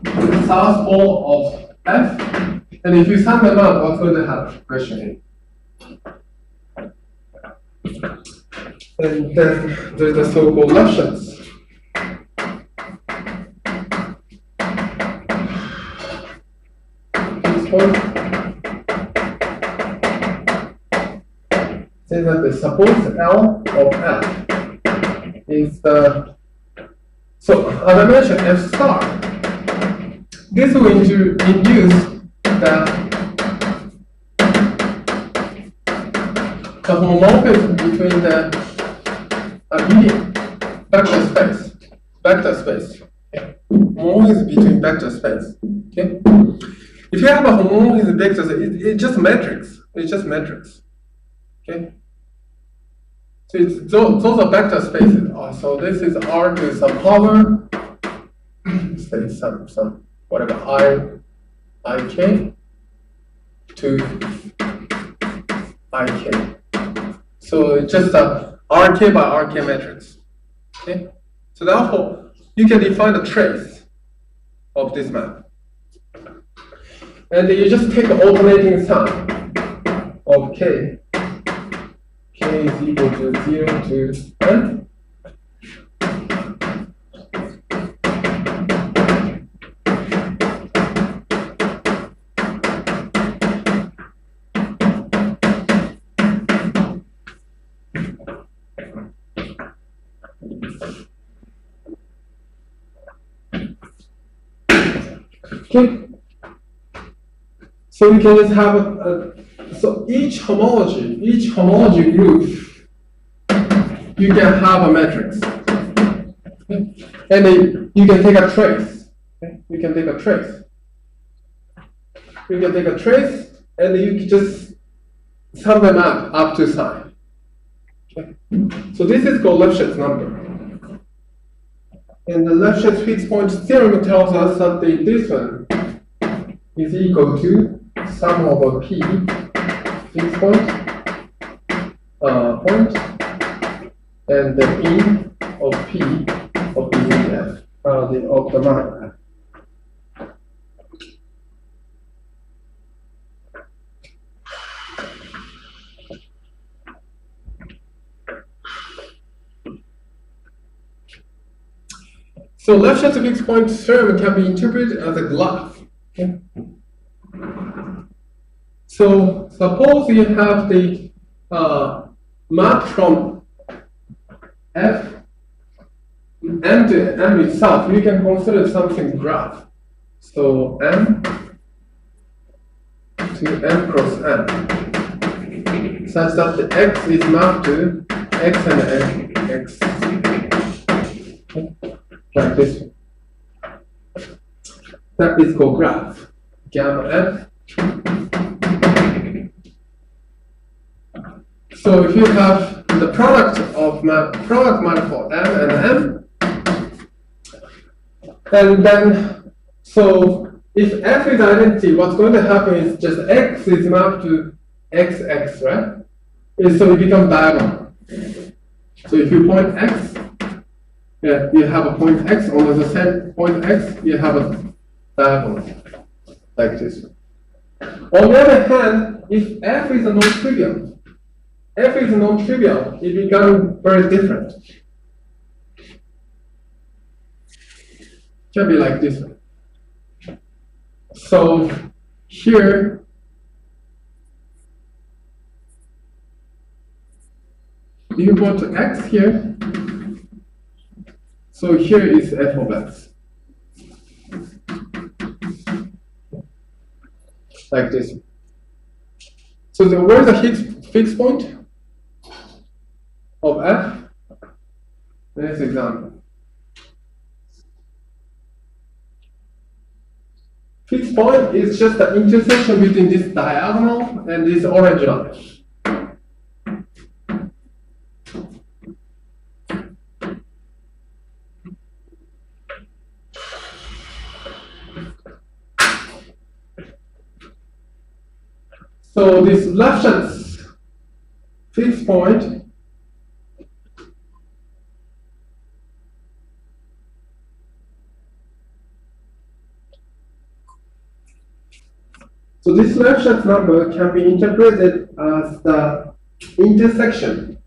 the south pole of F, and if you sum them up, what's going to happen? Question A. And then there's the so-called Lefschetz. This point say that the suppose L of F is the, so as I mentioned, F star. This will induce that the homomorphism between the vector space. Okay. Homomorphism between vector space. Okay. If you have a homomorphism vector space, it's just matrix. It's just matrix. Okay. So those are vector spaces. So this is R to some power, say some whatever ik to ik. So it's just a RK by RK matrix. Okay. So therefore, you can define the trace of this map, and you just take the alternating sum of k. K is equal to 0 to n. Okay. So we can just have so each homology group, you can have a matrix. Okay. And then you can take a trace. Okay. You can take a trace. You can take a trace, and you can just sum them up to psi. Okay. So this is called Lefschetz number. And the Lefschetz fixed point theorem tells us that this one is equal to sum over P fixed point, and the in of P of the F, of the map. So Lefschetz fixed point theorem can be interpreted as a graph. Okay. So suppose you have the map from F M to M itself, you can consider something graph. So M to M cross M, such that the X is mapped to X and X. Okay. Like this one. That is called graph. Gamma F So if you have the product of product manifold M and M, and then so if F is identity, what's going to happen is just X is mapped to XX, right? So it becomes diagonal. So if you point X, yeah, you have a point X, on the same point X, you have a diagonal, like this. On the other hand, if F is a non-trivial, it becomes very different. Can be like this one. So here, you go to X here. So here is F of X. Like this. So where's the fixed point of F? Next example. Fixed point is just the intersection between this diagonal and this orange line. So this Lefschetz fixed point so this Lefschetz number can be interpreted as the intersection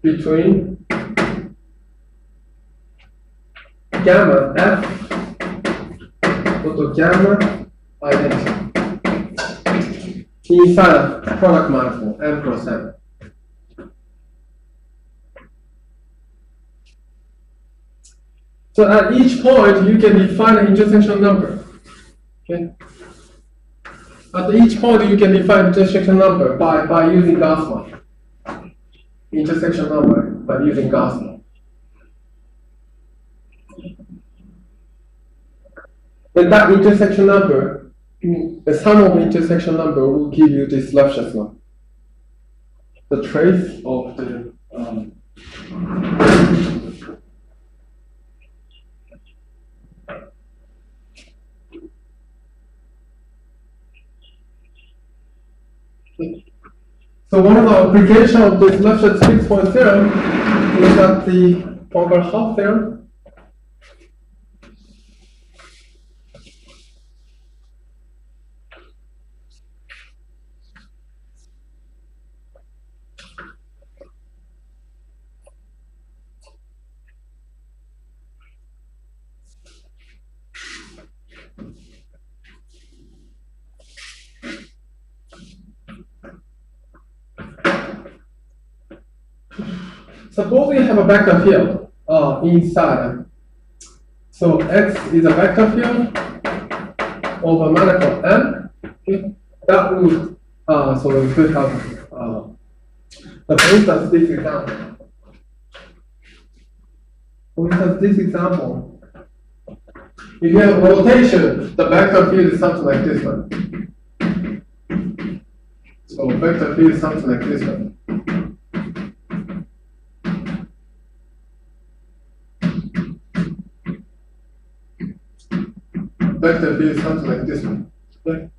between gamma F to gamma identity inside a product manifold M cross M. So at each point, you can define an intersection number. Okay. At each point, you can define intersection number by using Gauss law. Intersection number by using Gauss law. And that intersection number, the sum of intersection number will give you this Lefschetz law. The trace of the So one of the applications of this Lefschetz fixed point theorem is that the Poincare-Hopf theorem. Suppose you have a vector field inside. So X is a vector field of a manifold M. Okay. That would so we could have for instance this example. For instance, this example, if you have rotation, the vector field is something like this one. So vector field is something like this one. Vector field is something like this one. Okay.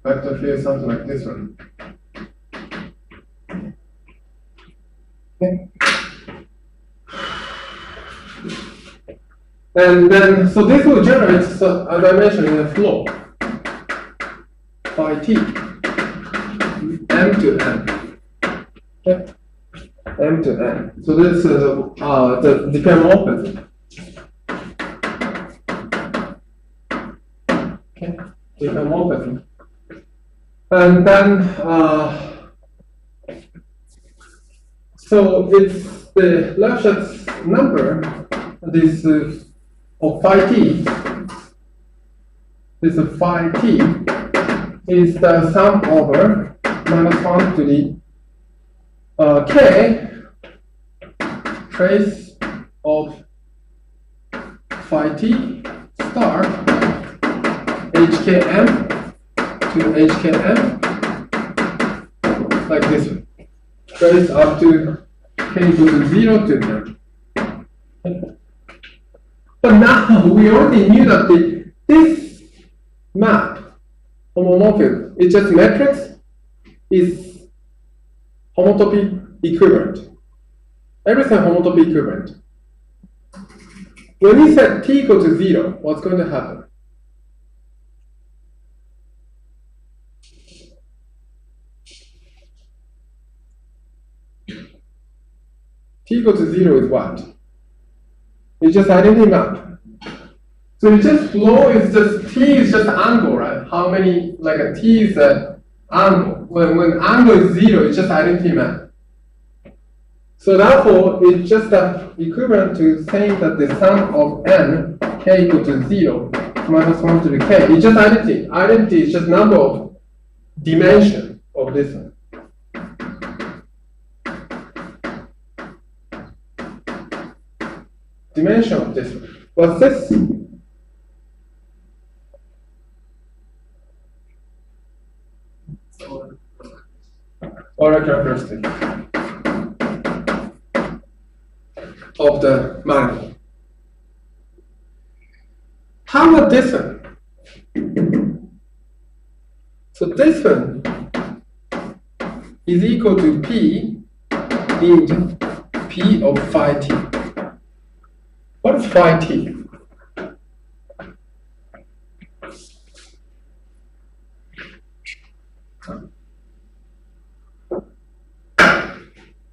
Vector field is something like this one. Okay. And then, so this will generate, so as I mentioned, in a flow phi t, M to N. Okay. M to N. So this is the diffeomorphism. Okay, diffeomorphism. And then, so it's the Lefschetz number, this of phi t. This phi t is the sum over minus 1 to the k trace of phi t star hkm to hkm like this one. Trace up to k equal to 0 to 10. But now we already knew that this map homomorphic is just matrix is homotopy equivalent. Everything homotopy equivalent. When we set t equal to 0, what's going to happen? T equal to 0 is what? It's just identity map. So it's just flow is just t is just angle, right? How many like a t is an angle. When angle is 0, it's just identity map. So therefore, it's just equivalent to saying that the sum of n k equal to 0 minus 1 to the k. It's just identity. Identity is just number of dimension of this one. Dimension of this one. What's this? Order characteristic of the manifold. How about this one? So this one is equal to P into P of phi t. What is phi t?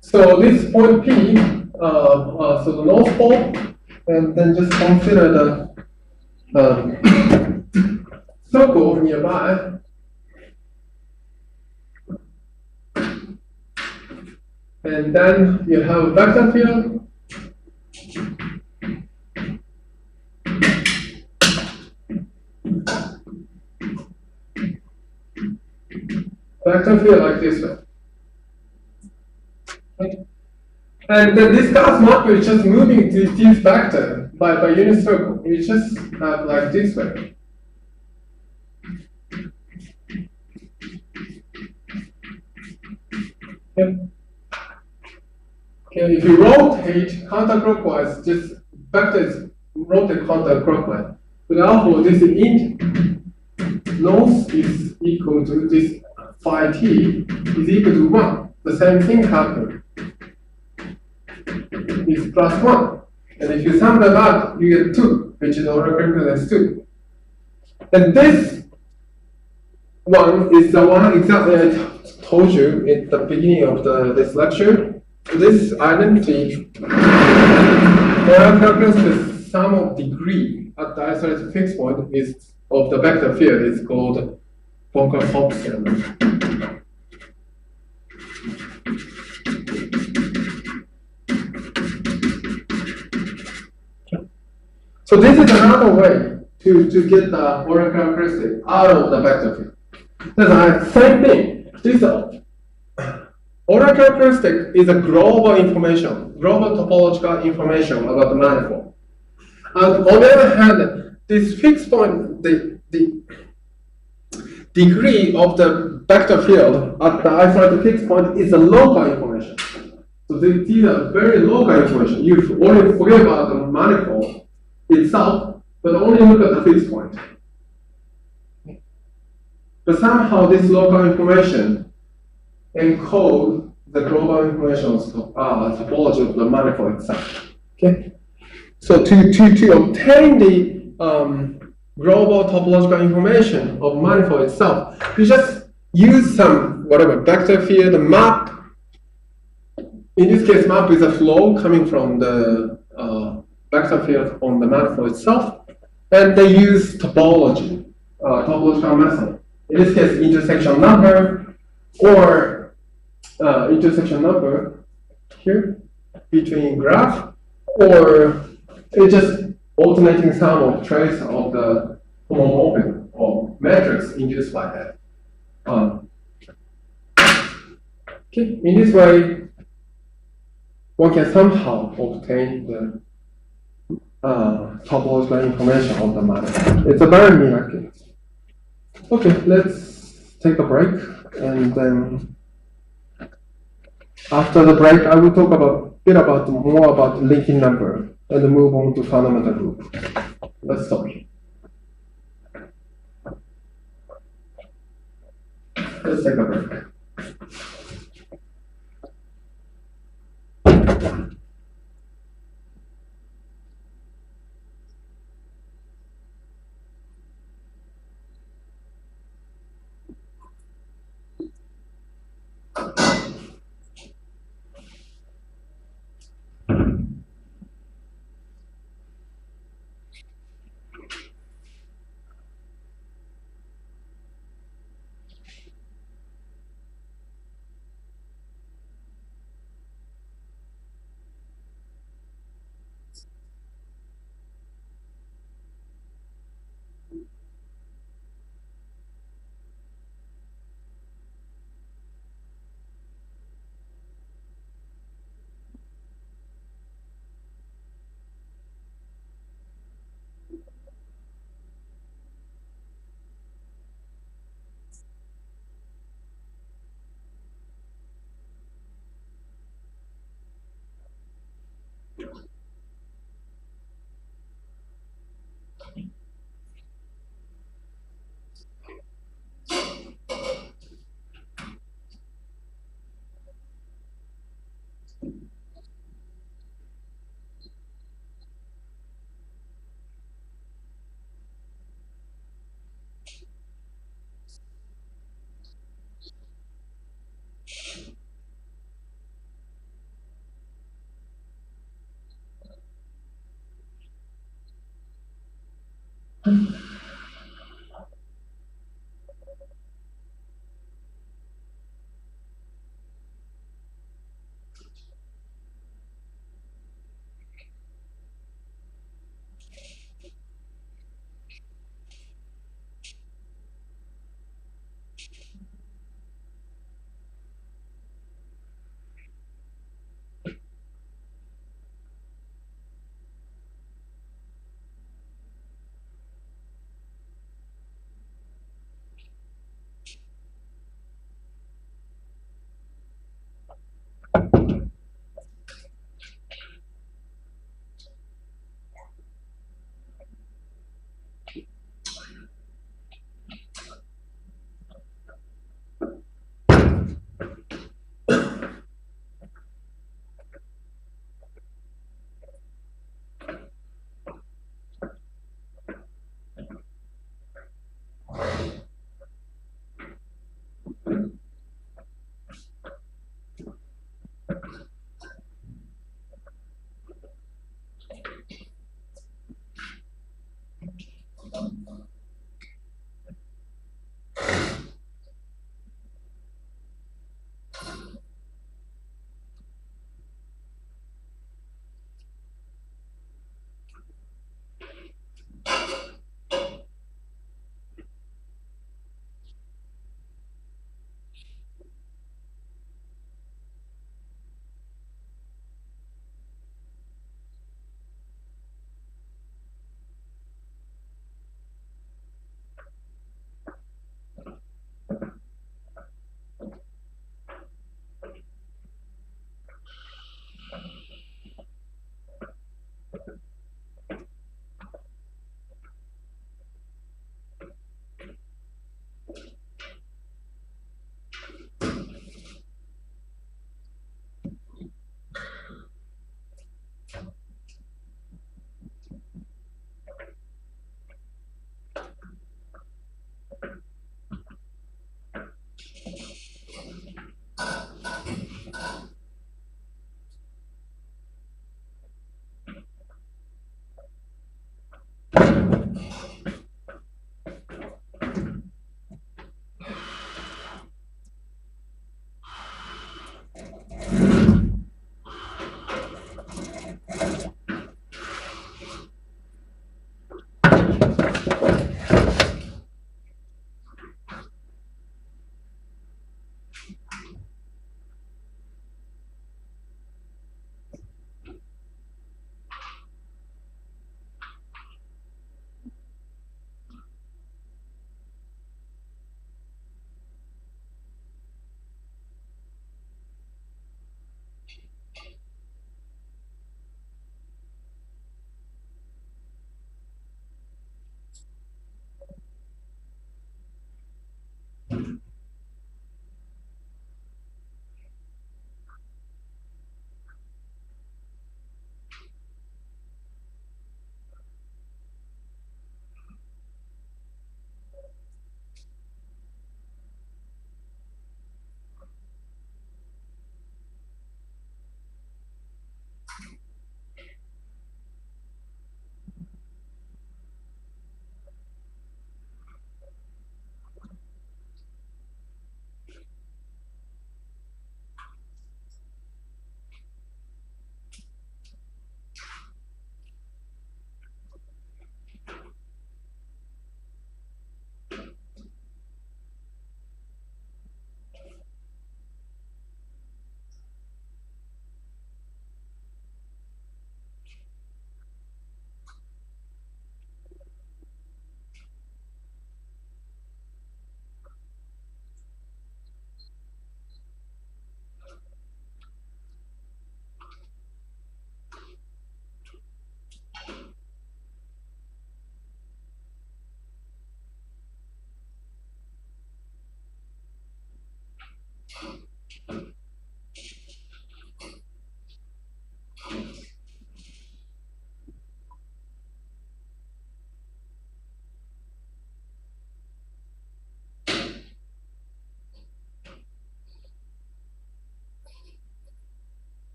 So this point P, so the North Pole, and then just consider the circle nearby. And then you have a vector field. Vector field like this one. Okay. And then this Gauss marker is just moving to this vector by unit circle. You just have like this way. Okay. Okay, if you rotate counterclockwise, just vector is rotate counterclockwise. So therefore, this int north is equal to this phi t is equal to 1. The same thing happens. Is plus 1. And if you sum them up, you get 2, which is order greater than 2. And this one is the one exactly I told you at the beginning of this lecture. This identity, order characteristic sum of degree at the isolated fixed point is of the vector field is called Fokker-Hopf. So this is another way to get the order characteristic out of the vector field. That's the same thing. This order characteristic is a global information, global topological information about the manifold. And on the other hand, this fixed point, the degree of the vector field at the isolated fixed point is a local information. So these are very local information. You only forget about the manifold itself, but only look at the fixed point. But somehow this local information encodes the global information topology of the manifold itself. Okay. So to obtain the global topological information of manifold itself, you just use some whatever vector field map. In this case, map is a flow coming from the vector field on the manifold itself, and they use topology, topological method. In this case, intersection number or intersection number here between graph, or it's just alternating sum of trace of the homomorphic or matrix induced by that. Okay, in this way, one can somehow obtain the topological information of the manifold. It's a very miraculous. Okay, let's take a break and then After the break, I will talk more about linking number and move on to fundamental group. Let's stop here. Let's take a break.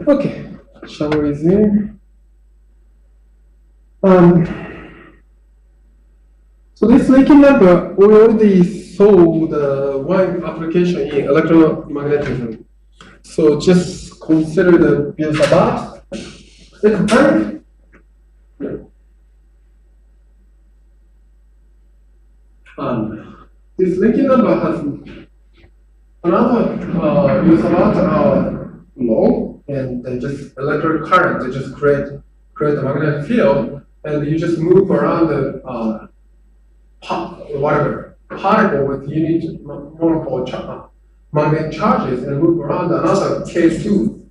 Okay, shall we resume? So this linking number, we already saw the one application in electromagnetism. So just consider the Biot-Savart. It's very this linking number has another Biot-Savart law, and they just electric current. They just create a magnetic field, and you just move around the whatever particle with unit monopole magnetic charges and move around another K2.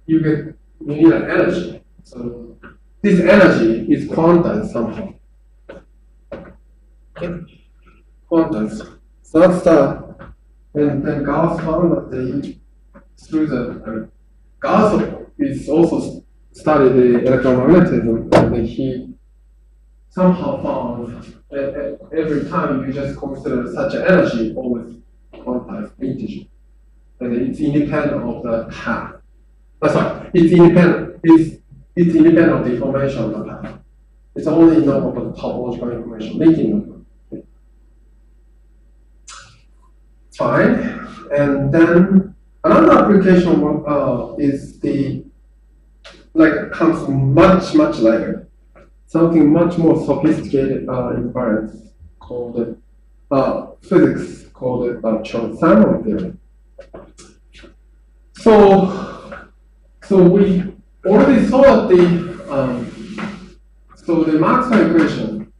You need an energy. So this energy is quantized somehow. Okay. Quantized. So that's and then Gauss found that through the Gauss is also studied the electromagnetism, and he somehow found that every time you just consider such an energy always quantized integer, and it's independent of the path. Sorry, it's independent. It's independent of the information of the path. It's only number of the topological information, linking number. Fine. And then another application is comes much later. Something much more sophisticated invariance called physics called Chern-Simons theory. So we already saw the Maxwell equation.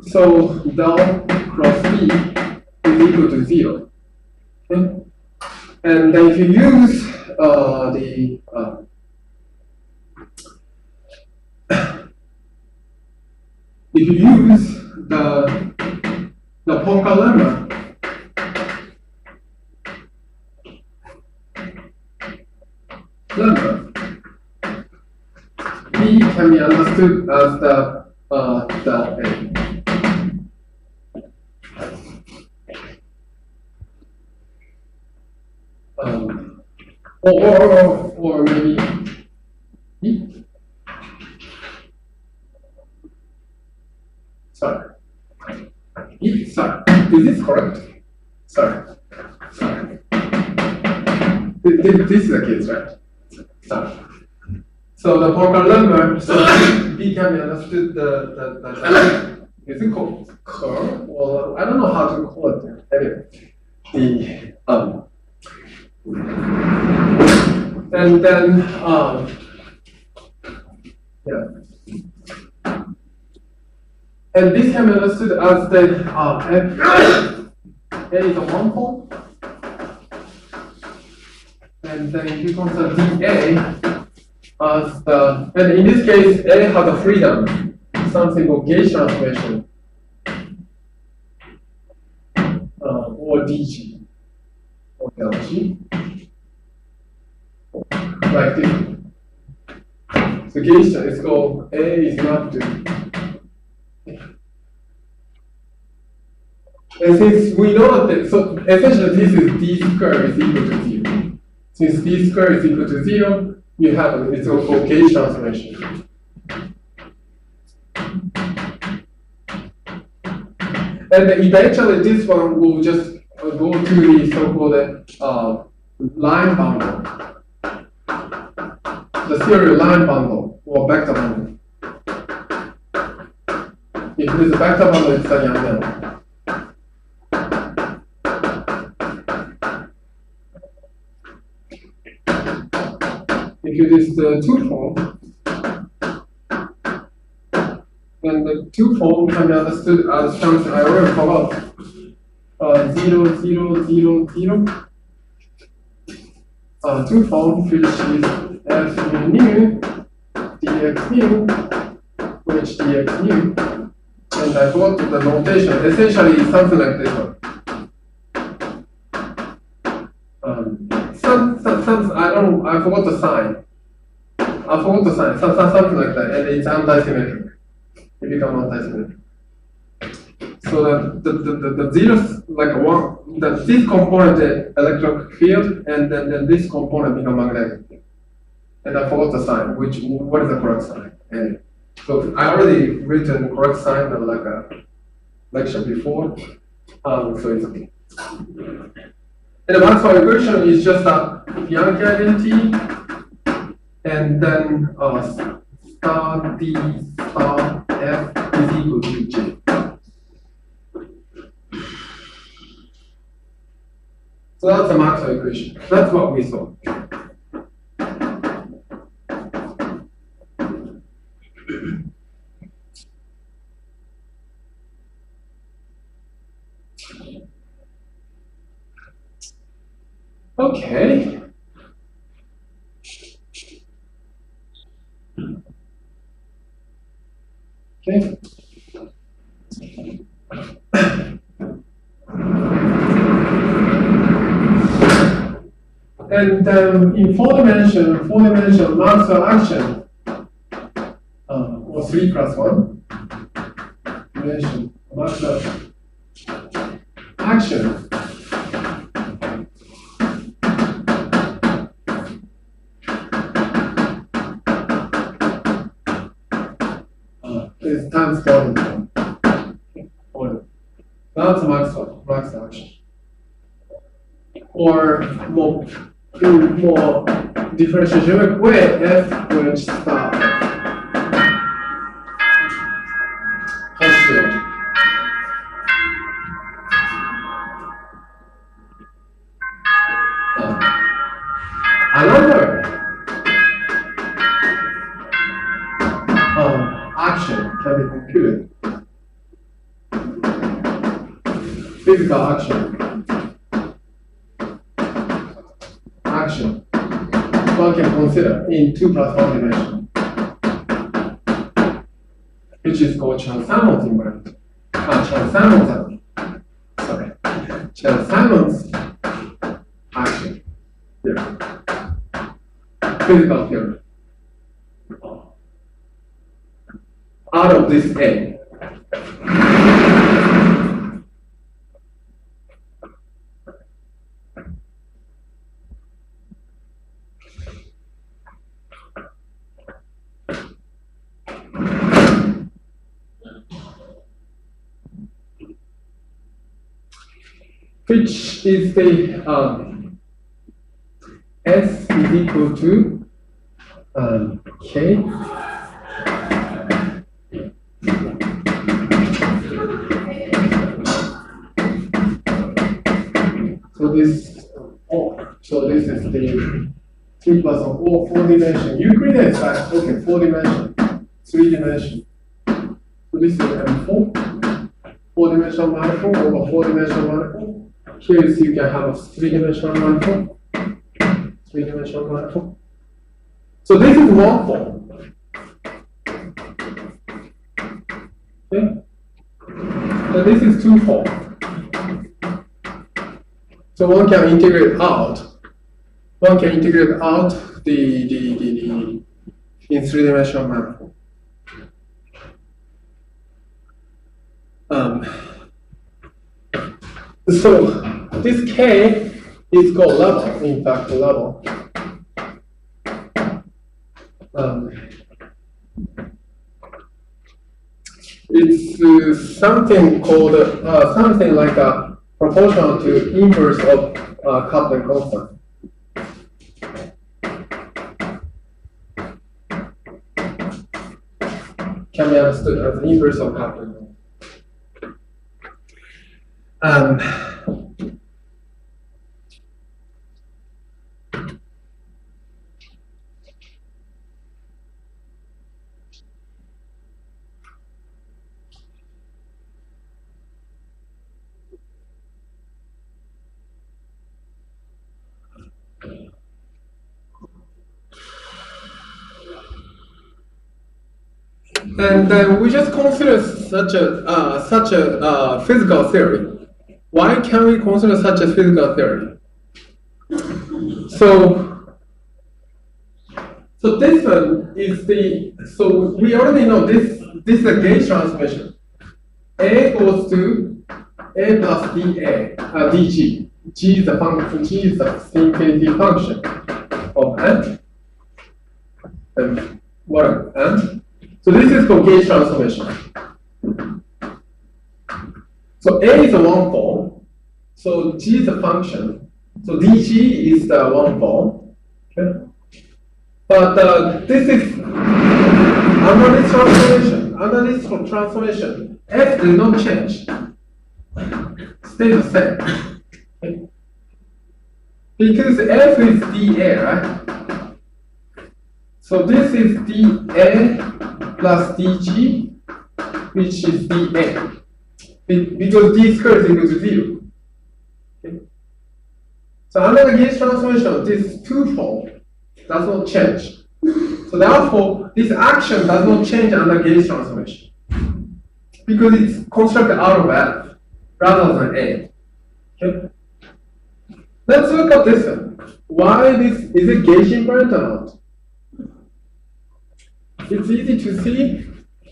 So del cross B is equal to 0. Okay? And then if you use the Poynter lemma, B can be understood as the del A. Or maybe E. Sorry. E. Sorry. Is this correct? Sorry. This is the case, right? Sorry. So the Poynter lemma, so B can be understood is it called curve? Well, I don't know how to call it. Anyway, and then and this can be understood as the F is a one-pole, and then you consider dA as and in this case A has a freedom, something called gauge transformation, or dG or delG. Like this. So gauge is called A is not to. And since we know that, so essentially this is D squared is equal to 0. Since D squared is equal to 0, you have it's called gauge transformation. And eventually this one will just go to the so-called line bundle. The serial line bundle or vector bundle. If it is a vector bundle, it's a Yang. If it is the two-form, then the two-form can be understood as something I already forgot. 0, 0, 0, 0. Two-form, which is F mu dx mu, which dx mu, and mentioned, I forgot the notation. Essentially, it's something like this one. I forgot the sign. Something like that, and it's anti-symmetric. It becomes anti-symmetric. So the zeros, like one, this component is electric field, and then this component becomes magnetic. And I forgot the sign, what is the correct sign? And so I already written the correct sign in like a lecture before, so it's okay. And the Maxwell equation is just a Bianchi identity, and then star D star F is equal to J. So that's the Maxwell equation. That's what we saw. Okay. Okay. And in four-dimensional Maxwell action, or 3 plus 1 dimension Maxwell action is times volume. That's Maxwell action. Or more differential geometric way, F which star considered. Another action can be computed. Physical action one can consider in 2 plus 1 dimension, which is called Chern-Simons invariant. Chern-Simons action. Here. Physical theory. Out of this A. Which is the S is equal to K so this is the 3 plus 4 dimension. Euclidean size, okay, 4 dimension, 3 dimension. So this is M4, 4 dimensional manifold over 4 dimensional manifold. Here you can have a 3 dimensional manifold. 3 dimensional manifold. So this is one form. Okay? And this is 2 form. So one can integrate out. One can integrate out the in 3-dimensional manifold. So this K is called level, in fact, level. It's something called something like a proportional to inverse of coupling constant. Can be understood as the inverse of coupling. And then we just consider such a physical theory. Why can we consider such a physical theory? So this one is so we already know this is a gauge transformation. A goes to A plus dA, dg. G is the function, G is the infinity function of n. And what n? So this is for gauge transformation. So A is a one form. So G is a function. So dg is the one form. Okay. But this is under this transformation. Under this transformation, f does not change. Stay the same. Okay. Because f is dA, right? So this is dA plus dg, which is dA. Because d squared is equal to 0. Okay. So under the gauge transformation, this two form does not change. So therefore, this action does not change under gauge transformation. Because it's constructed out of F rather than A. Okay. Let's look at this one. Why this is it gauge invariant or not? It's easy to see.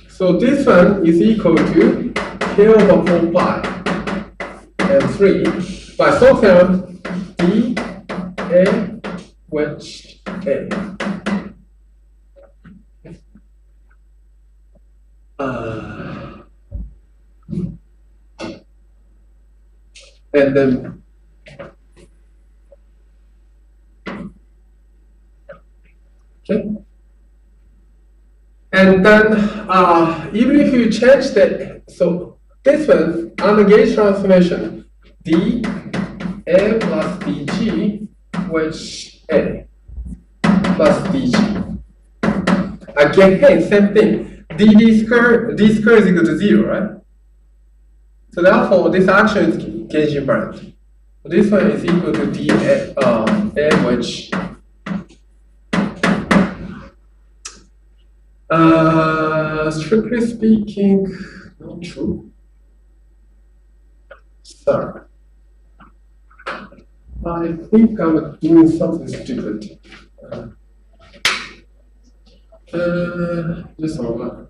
So this one is equal to K over 4 pi and 3 by Stokes theorem d A wedge A. And then okay. And then even if you change that, so this one under gauge transformation, d A plus dg wedge A plus dg. Again, hey, same thing. d squared is equal to 0, right? So therefore, this action is gauge invariant. So this one is equal to d A wedge. Strictly speaking, not true. Sorry. I think I'm doing something stupid. Just a moment.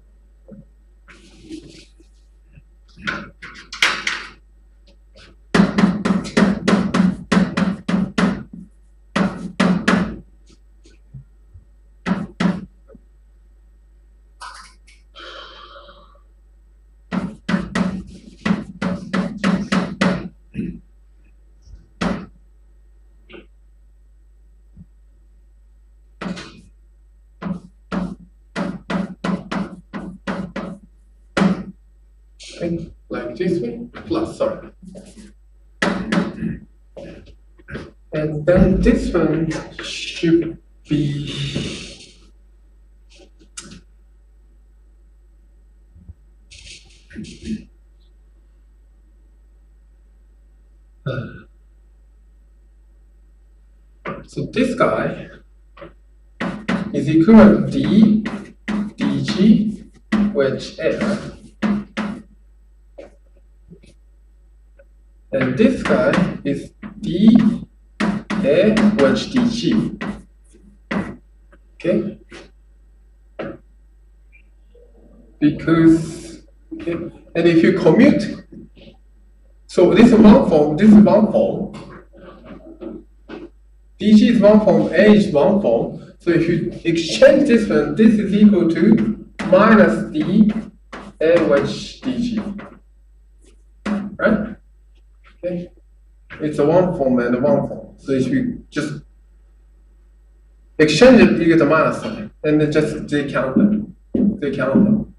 Like this way, plus, sorry. And then this one should be so this guy is equivalent to d dg wedge A. And this guy is d A wedge dg. Okay? Because, okay, and if you commute, so this is one form, this is one form, dg is one form, A is one form, so if you exchange this one, this is equal to minus d A wedge dg. Right? Okay. It's a one form and a one form. So if you just exchange it, you get a minus sign. And then just they count them. They count them.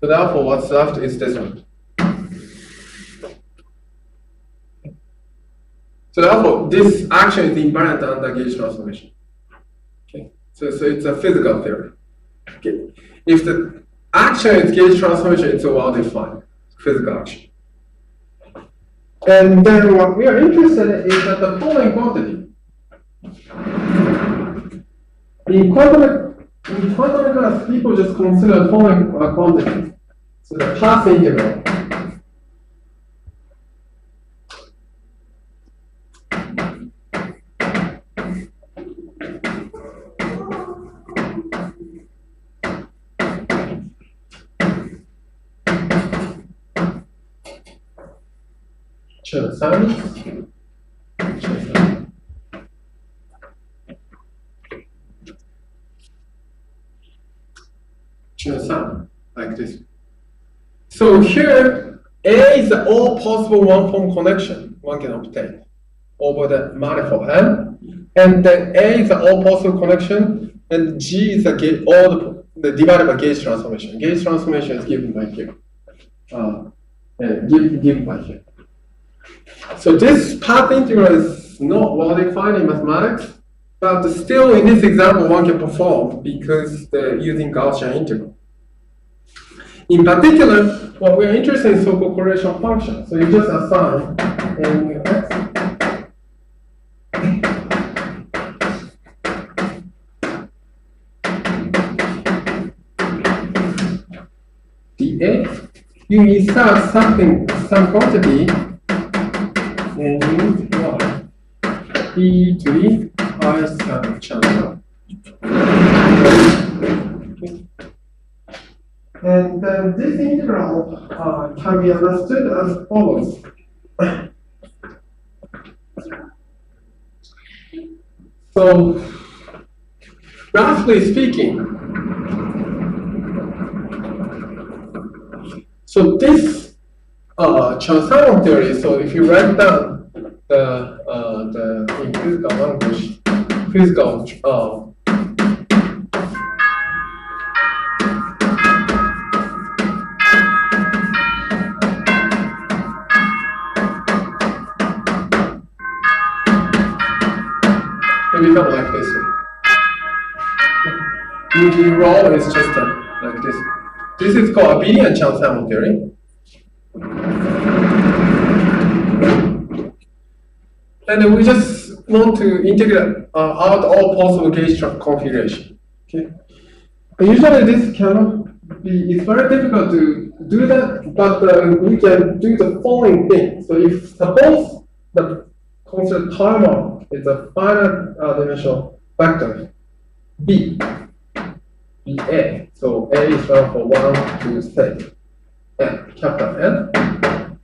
So therefore what's left is this one. So therefore this action is invariant under gauge transformation. Okay. So it's a physical theory. Okay. If the action is gauge transformation, it's a well-defined physical action. And then what we are interested in is that the following quantity. In quantum In quantum class, people just consider the following quantity. So the path integral. Like this. So here, A is the all possible one-form connection one can obtain over the manifold M, and then A is the all possible connection, and G is the the divided by gauge transformation. Gauge transformation is given by here. Given by here. So this path integral is not well defined in mathematics, but still in this example one can perform because they're using Gaussian integral. In particular, what we're interested in is so-called correlation function. So you just assign n x. dA. You insert some quantity, and you y e to the I some channel. And then this integral can be understood as follows. So, roughly speaking, so this Chern-Simons theory, so if you write down the in physical language, physical it becomes like this. The rho is just like this. This is called abelian Chern-Simons theory. And we just want to integrate out all possible gauge configuration. Okay. Usually this cannot be, it's very difficult to do that, but we can do the following thing. So if suppose the constant term is a finite dimensional vector B, BA. So A is run for 1 to say N, capital N.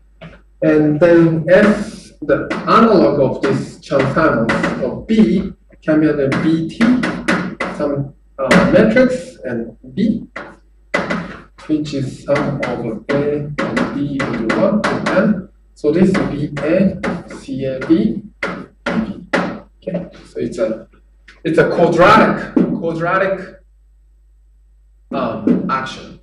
And then S, the analog of this Chern-Simons of B can be the BT, some matrix, and B, which is sum of A and B equal to 1 to N. So this will be A, CA, B. Okay, so it's a quadratic action.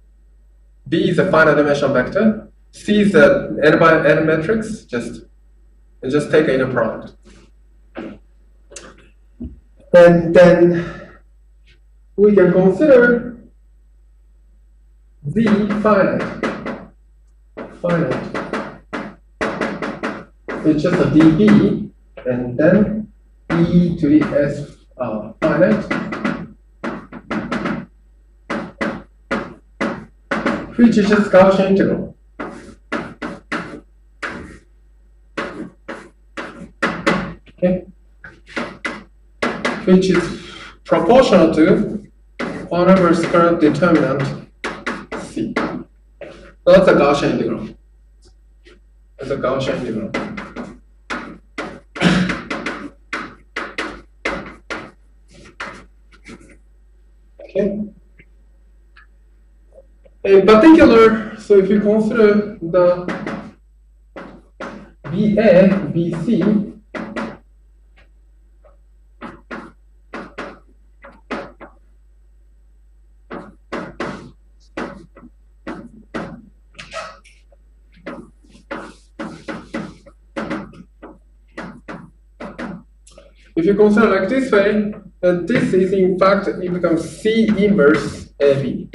B is a finite dimensional vector. C is the n by n matrix. Just take an inner product, and then we can consider Z finite. It's just a dB, and then e to the s finite, which is just Gaussian integral. Okay, which is proportional to 1 over square determinant c. So that's a Gaussian integral. That's a Gaussian integral. Okay. In particular, so if you consider the BA, BC, if you consider like this way, then this is in fact, it becomes C inverse AB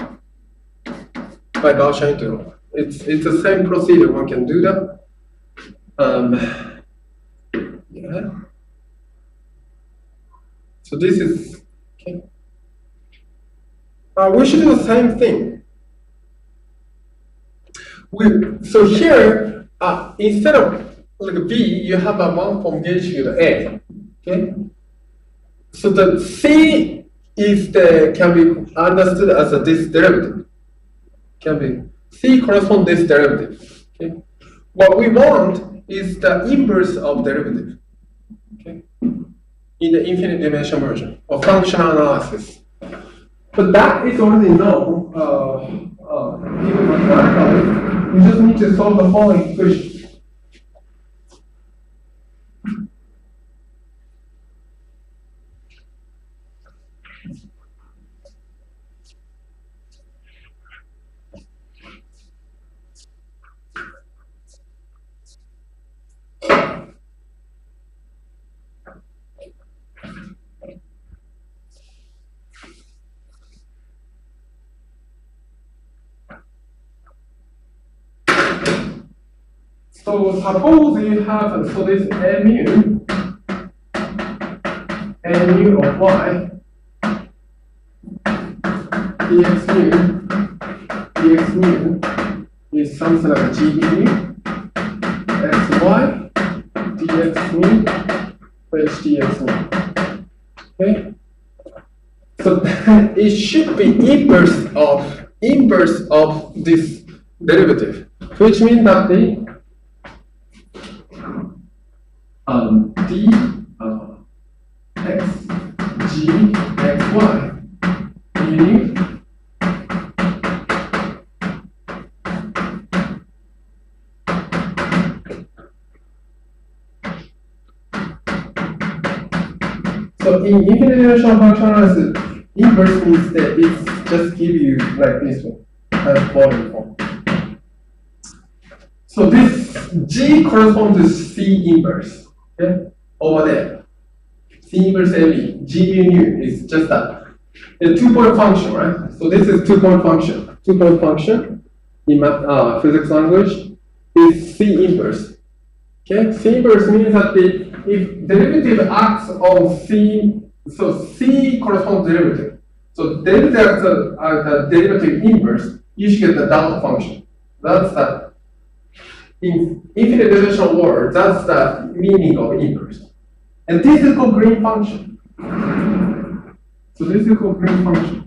by Gaussian integral. It's the same procedure, one can do that. Yeah. So this is, okay. we should do the same thing. So here, instead of like B, you have a one-form gauge field A. Okay. So the C is can be understood as this derivative. C corresponds to this derivative. Okay. What we want is the inverse of derivative. Okay. In the infinite dimension version of functional analysis. But that is already known. Even mathematically, we just need to solve the following equation. So suppose you have this mu of y dx mu is something like g mu xy dx mu h dx mu. Okay, so it should be inverse of this derivative, which means that the d x g x y meaning so in infinite dimensional function analysis, inverse means that it just give you like this one, as volume form. So this G corresponds to C inverse. Okay? Over there. C inverse AB, G mu is just that. It's a 2-point function, right? So this is 2-point function. 2-point function in physics language is C inverse. Okay? C inverse means that if derivative acts on C, so C corresponds to derivative. So derivative acts the derivative inverse, you should get the delta function. That's that. In infinite dimensional world, that's the meaning of inverse. And this is called green function. So this is called green function.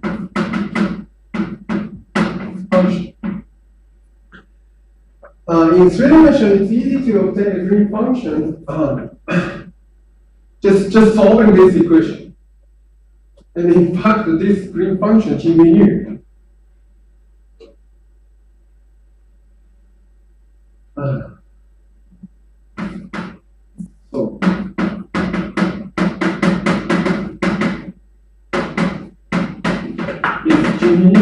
In 3 dimension, it's easy to obtain a green function just solving this equation. And in fact, this green function, G mu, so is G mu.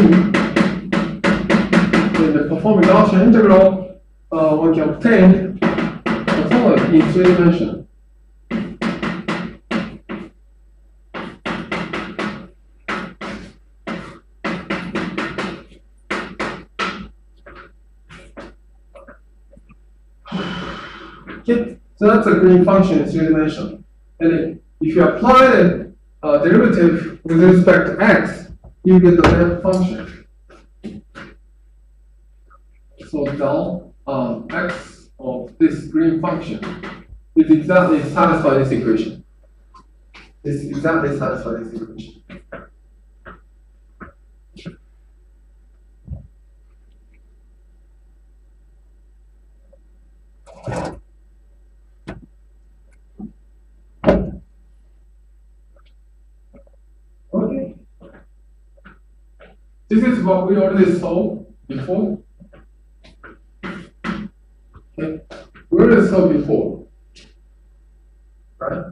In the performing Gaussian integral, one can obtain the following in 3 dimensions. Okay, so that's a green function in 3 dimensions. And if you apply the derivative with respect to x, you get the delta function. So del x of this green function is exactly satisfy this equation. This exactly satisfies this equation. Okay. This is what we already saw before. Okay. We already saw before. Right?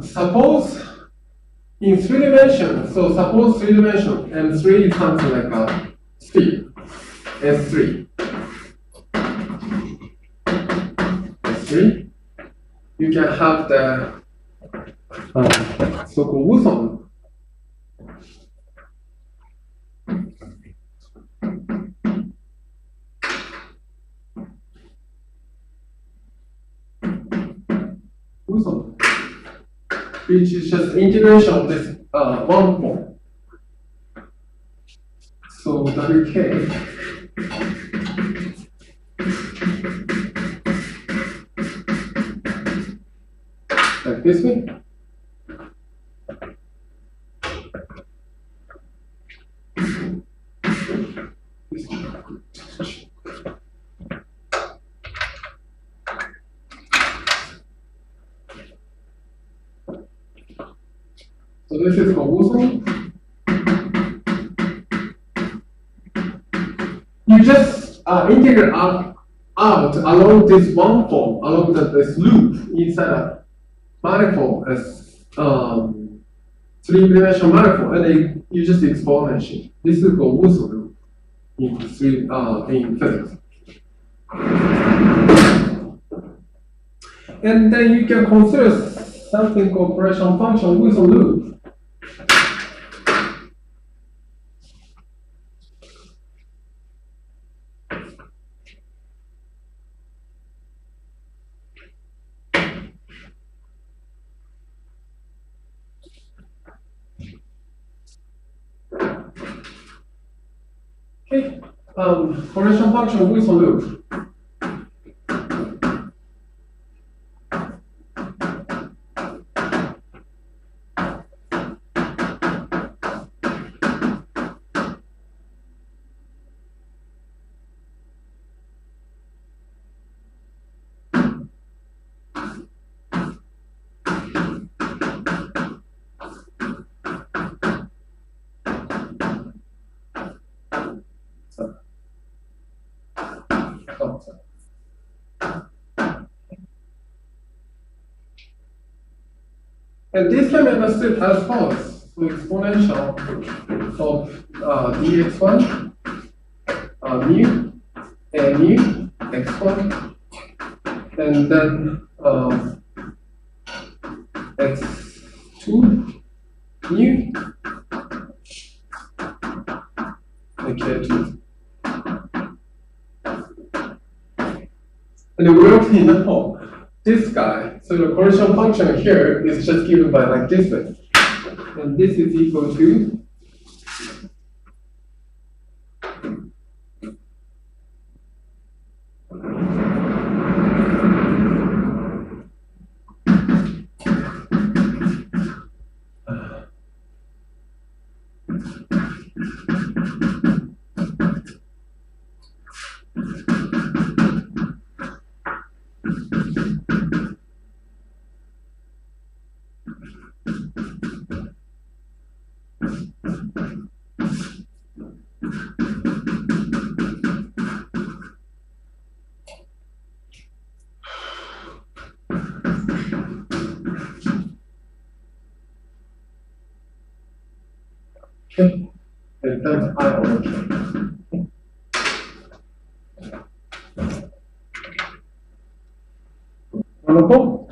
Suppose in 3 dimensions, so suppose 3 dimensions, and 3 is something like a sphere, S3. S3, you can have the so-called Wuthon. Wilson, which is just integration of this one form. So WK like this way. So this is for Wilson. You just integrate out along this one form, along this loop inside a manifold as three-dimensional manifold, and then you just exponentiate. This is called Wilson loop in physics. And then you can consider something called operation function Wilson loop. Okay, correlation function Wilson loop. And this can be understood as follows. So exponential of dx1 mu and mu x1, and then x2 mu and k2. And we already know this guy. So the correlation function here is just given by like this way. And this is equal to and then I over K. Wonderful.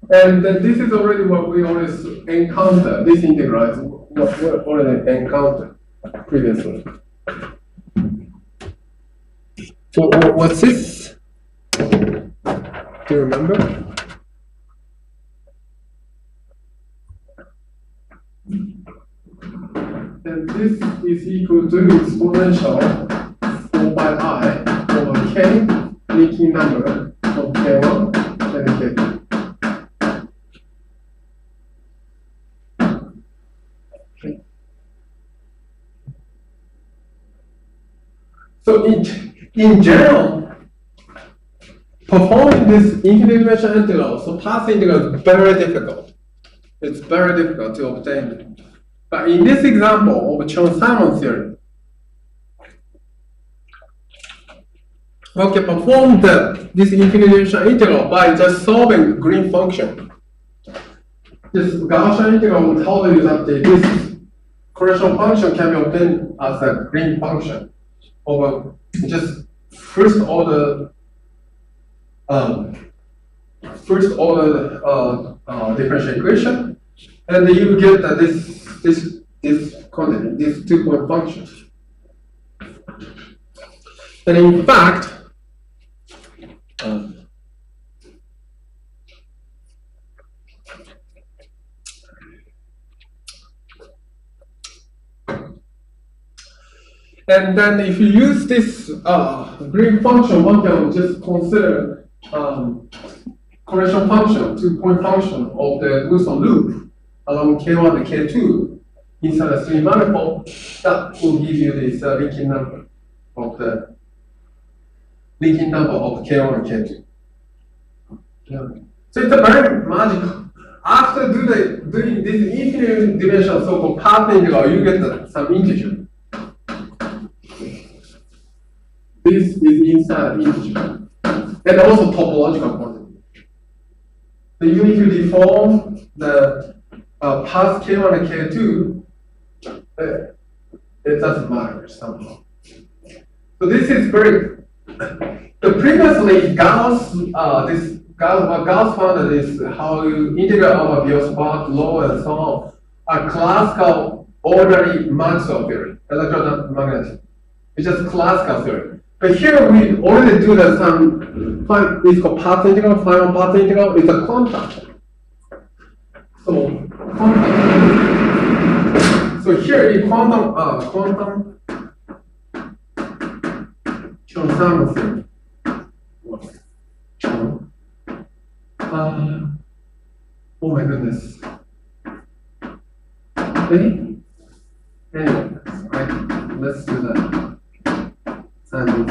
And then this is already what we always encounter. This integral is what we already encountered previously. So what's this? Do you remember? And this is equal to exponential 4 by I over k, leaking number of k1 and k2. Okay. So in general, performing this infinite dimensional integral, so path integral is very difficult. It's very difficult to obtain. But in this example of Chern-Simons theorem, we can perform this infinite dimensional integral by just solving the green function. This Gaussian integral will tell you that this correlation function can be obtained as a green function over just first order differential equation, and you get that this quantity, this 2-point function. And in fact, And then if you use this green function, one can just consider correction function, 2-point function of the Wilson loop along K1 and K2 inside a three manifold. That will give you this linking number of K1 and K2. Yeah. So it's a very magical. After doing this infinite dimensional so-called path integral, you get some integer. This is inside integer. And also topological quantity. So you need to deform the path K1 and K2. It doesn't matter somehow. So this is very. The previously Gauss, what Gauss found is how you integrate over Biot law and so on are classical ordinary Maxwell theory, electromagnetic. It's just classical theory. But here we already do the it's called path integral, final path integral. It's a quantum. So quantum. So here in quantum Chern-Simons theory. Oh my goodness. Okay. Anyway, right. Let's do that. And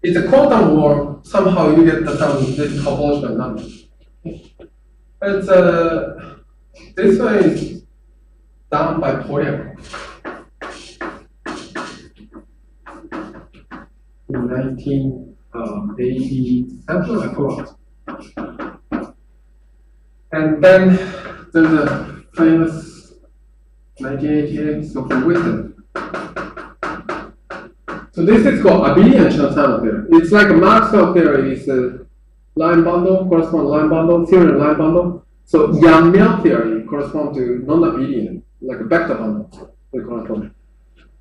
it's a quantum war. Somehow you get this topological number. It's this one is done by Poirier in 1987, I forgot. And then there's a famous 1988 so-called Witten. So this is called abelian Chern-Simons theory. It's like a Maxwell theory is a line bundle, correspond line bundle, theory line bundle. So Yang-Mills theory corresponds to non-abelian, like a vector bundle. They correspond.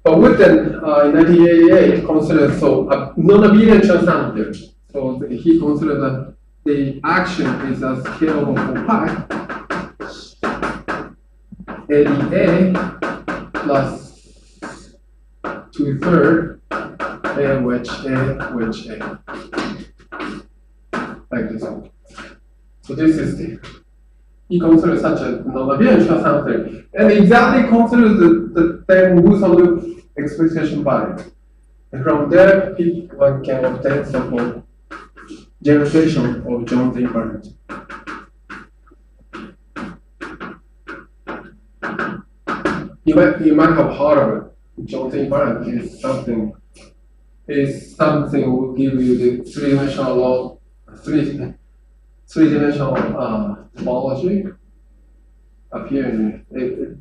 But Witten in 1988 considered non-abelian Chern-Simons theory. So he considered that the action is a scale over 4 pi ADA plus 2/3 A wedge A. Like this one. So this is he considers such a non-abelian Chern-Simons theory. And exactly considers the same Wilson loop expectation value. And from there, one can obtain so-called generalization of geometry invariant. You might have heard of it. Geometry invariant is something will give you the three-dimensional topology appearing.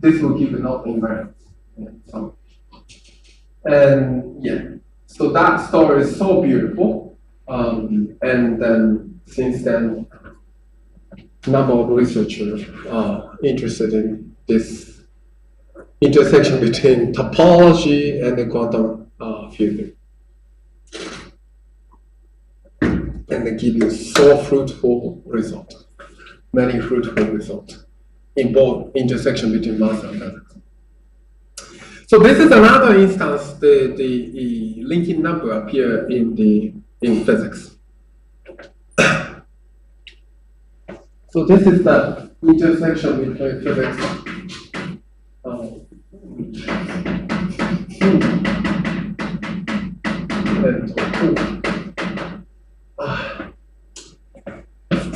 This will give you not invariant. And yeah, so that story is so beautiful. And then since then, number of researchers are interested in this intersection between topology and the quantum field. And they give you so fruitful result, many fruitful results in both intersection between mass and physics. So this is another instance the linking number appear in physics. So this is the intersection between physics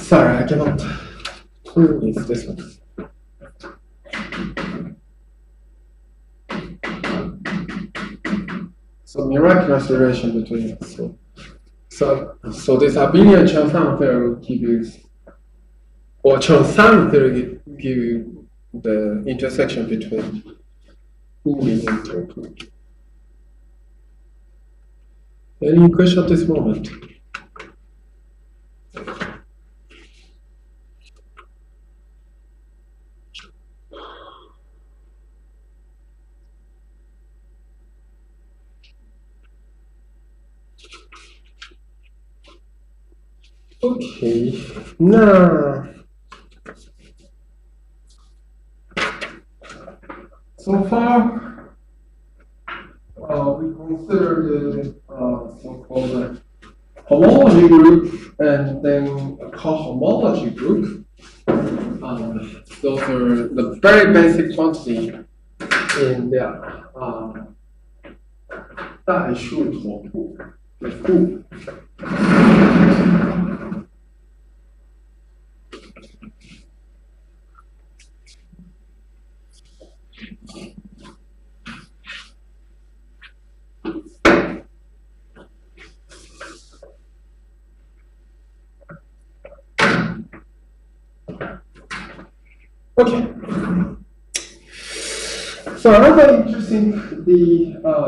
sorry, I cannot prove this one. So miraculous relation between us. So this abelian Chern-Simons theory will give you, or Chern-Simons theory give you the intersection between Uli and topology. Any question at this moment? Okay, now so far we consider the so-called homology group and then a cohomology group. Those are the very basic quantity in the 代数图谱的库。Okay. So another interesting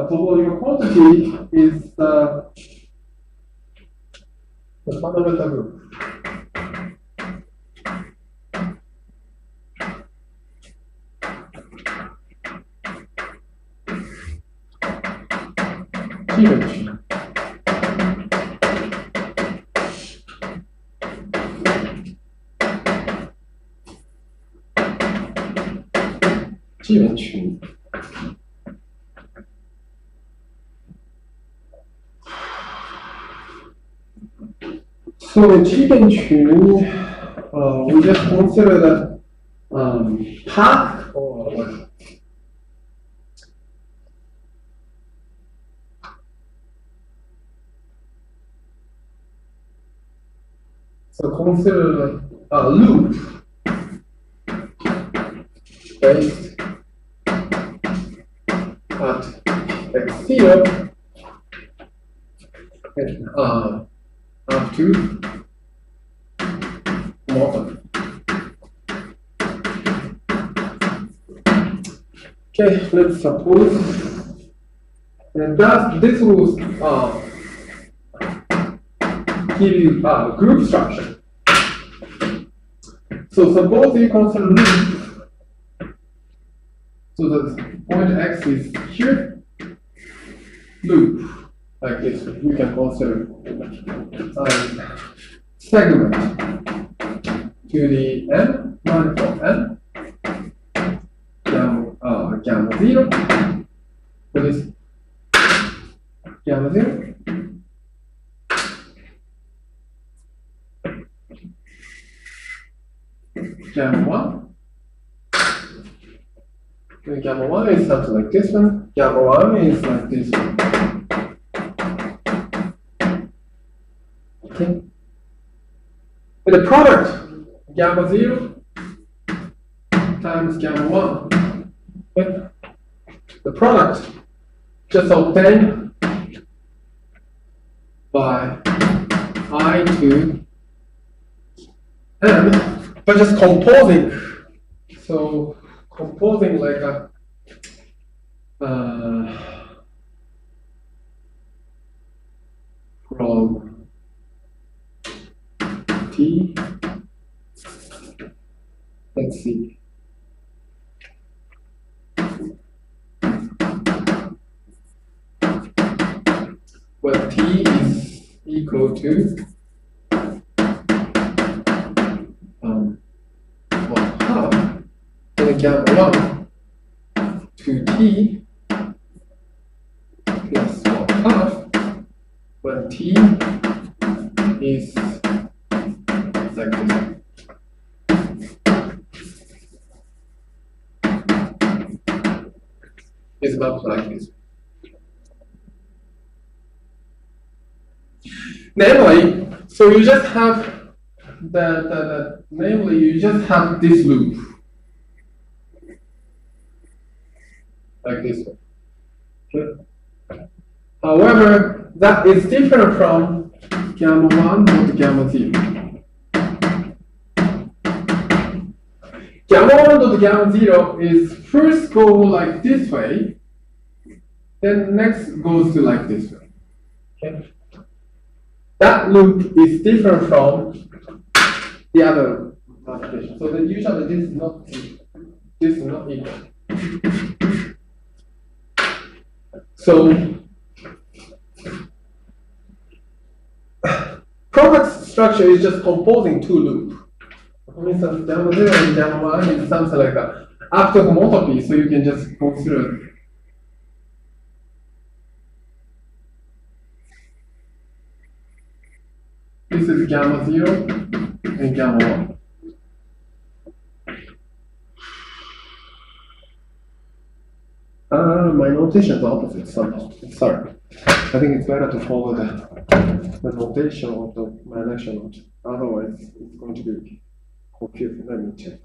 topological quantity is the fundamental group. So 基本群 we just consider the path or what? So consider a loop based at x0 and up to model. Okay, let's suppose that this will give you a group structure. So suppose you consider loop. So the point x is here. Loop like this. You can consider segment to the n manifold n gamma 0 for this gamma 0 gamma 1 and gamma 1 is something like this one, gamma 1 is like this one. Okay. And the product gamma 0 times gamma 1. Okay. The product just obtained by I to n, but just composing. So composing like a from T, let's see. When T is equal to 1/2, then gamma 1 to T plus 1/2 when T is like this. It's about like this. Namely, so you just have namely you just have this loop like this one. Okay. However, that is different from gamma 1 or gamma 0. Gamma 1 or gamma 0 is first go like this way, then next goes to like this way. Okay. That loop is different from the other multiplication. So that usually this is not equal. So product structure structure is just composing two loops. For instance, gamma 0 and gamma 1 is something like a after homotopy, so you can just consider. This is gamma 0 and gamma 1. My notation is opposite somehow. Sorry. I think it's better to follow the notation of my lecture note. Otherwise, it's going to be confusing. Let me check.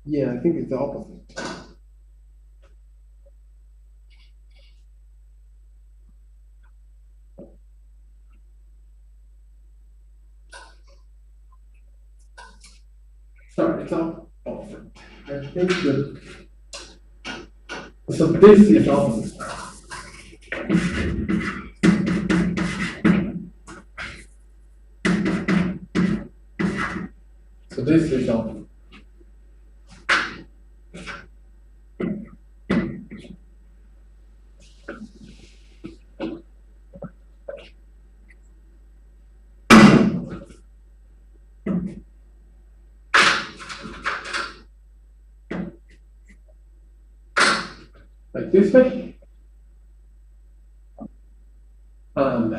Yeah, I think it's the opposite. Sorry, it's opposite. I think that. So this is opposite. So this is opposite. Like this way. On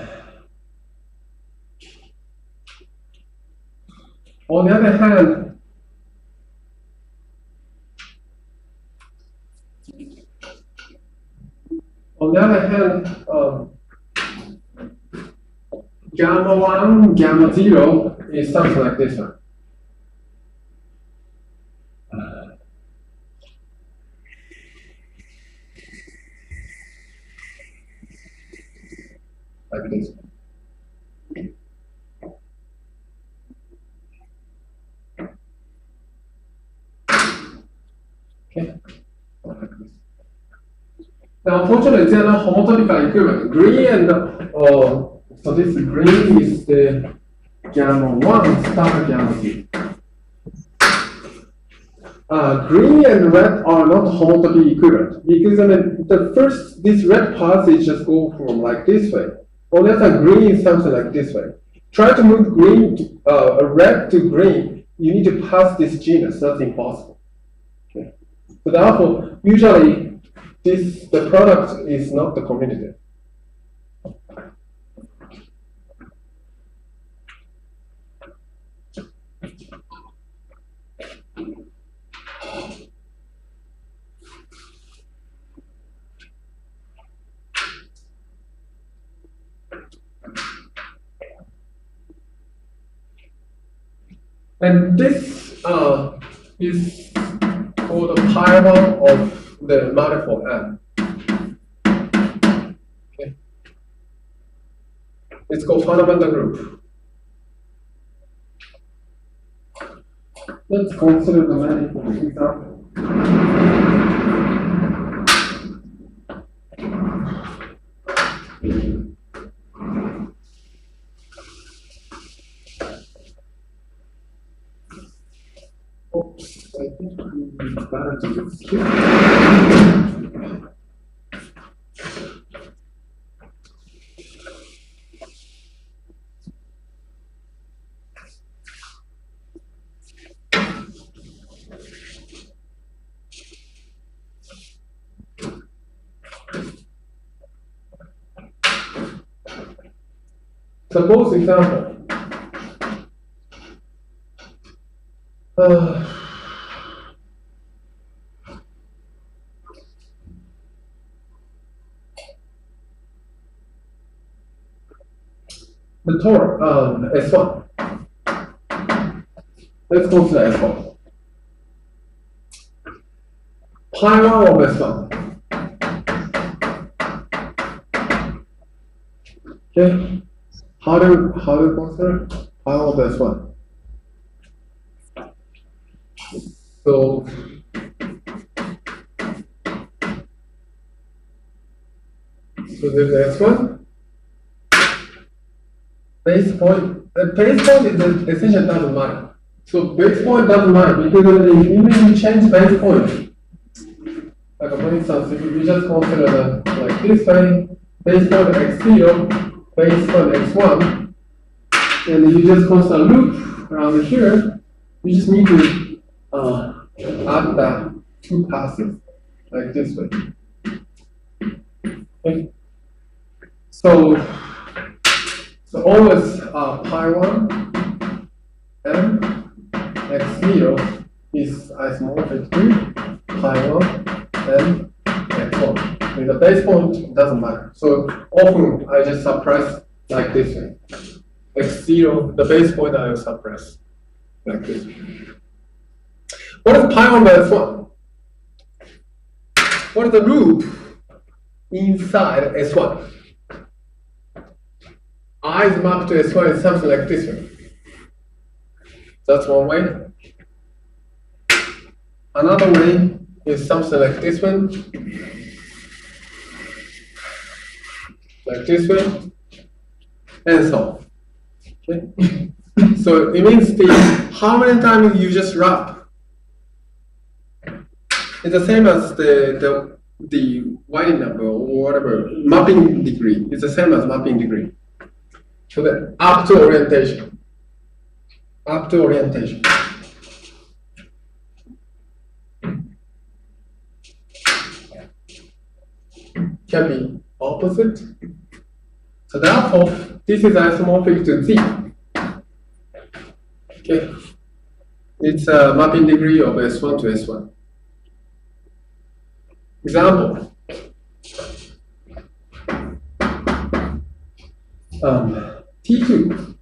the other hand, gamma 1, gamma 0 is something like this one. Like this. Okay. Now, unfortunately, they are not homotopically equivalent. Green and so this green is the gamma 1 star gamma 0. Green and red are not homotopy equivalent because this red path is just go from like this way. On the other, green is something like this way. Try to move red to green, you need to pass this genus. That's impossible. Okay. So therefore, usually the product is not the commutative. And this is called the pyramid of the manifold M. Okay. It's called fundamental group. Let's consider the manifold example. Oops, I think it's better to just skip. Suppose example. The torque S1. Let's consider S1. Pi 1 of S1. Okay. How do you consider pi 1 of S1? So there's S1. Base point is essentially doesn't matter. So base point doesn't matter because even if you change base point, like for instance, if you just consider the like this way, base point x0, base point x1, and you just consider a loop around here, you just need to add the two passes like this way. Okay. So always pi1 and x0 is isomorphic to pi1 and x1. With the base point, doesn't matter. So often I just suppress like this way. X0, the base point I will suppress like this way. What is pi1 by s1? What is the loop inside s1? I is mapped to s1 is something like this way. That's one way. Another way is something like this one. Like this way. And so on. Okay? So it means how many times you just wrap. It's the same as the Whiting number or whatever, mapping degree. It's the same as mapping degree. So the up to orientation. Up to orientation. Can be opposite. So therefore, this is isomorphic to Z. Okay. It's a mapping degree of S1 to S1. Example. T2.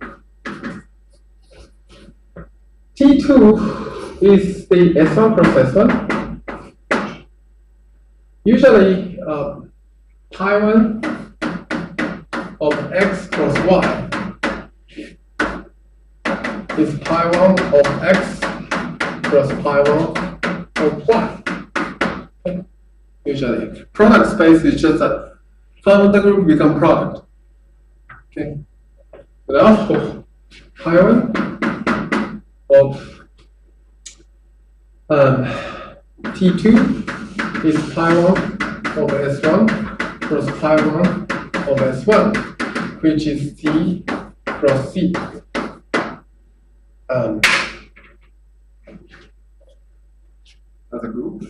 T2 is the S1 cross S1. Usually, pi1 of x cross y is pi1 of x plus pi1 of y. Okay. Usually, product space is just a fundamental group become product. Okay. Therefore, pi1 of T2 is pi1 of S1 plus pi1 of S1, which is C cross C. As a group.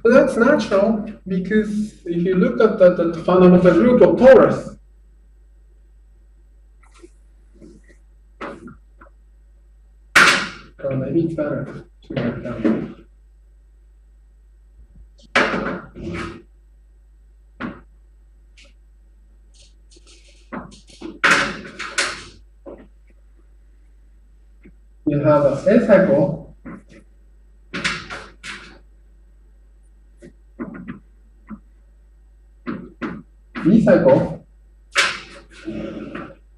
But that's natural because if you look at the fundamental group of torus, maybe it's better to write down. You have a S cycle. B cycle.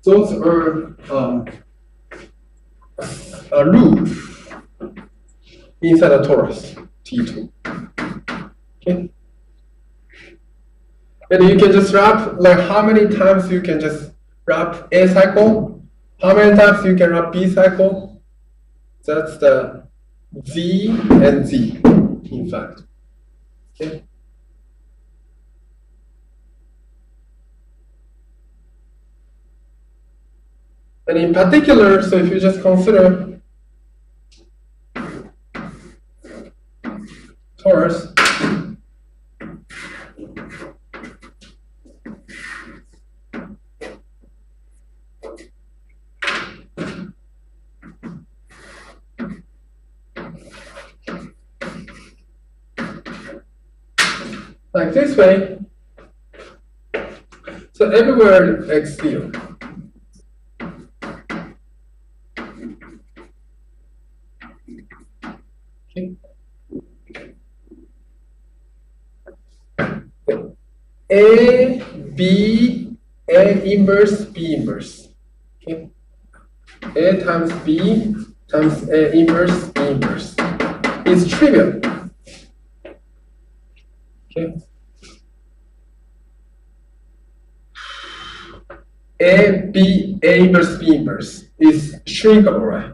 Those are a loop inside a torus T2. Okay. And you can just wrap, like how many times you can just wrap A cycle, how many times you can wrap B cycle. That's the Z and Z, in fact. Okay. And in particular, so if you just consider torus, like this way, so everywhere x0. Okay. A, B, A inverse, B inverse. Okay. A times B times A inverse, B inverse. It's trivial. Okay. A inverse B inverse is shrinkable, right?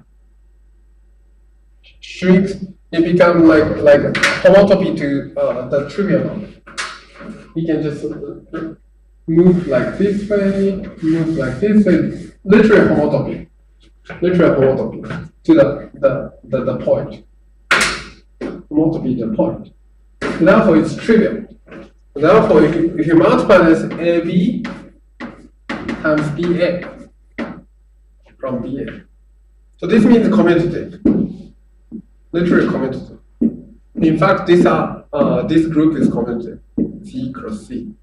Shrinks, it becomes like a homotopy to the trivial number. You can just move like this way, move like this way, literal homotopy to the point. Homotopy the point. Therefore, it's trivial. Therefore, if you multiply this AB times BA from BA, so this means commutative, literally commutative. In fact, this group is commutative, C cross C.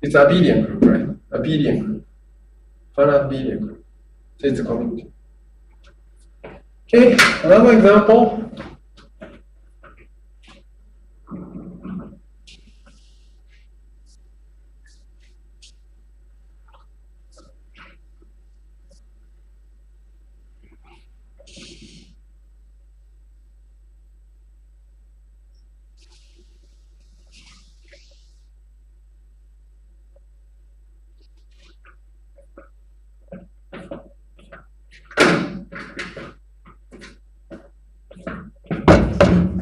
It's a abelian group, right? Abelian group, finite abelian group. So it's a commutative. Okay, another example.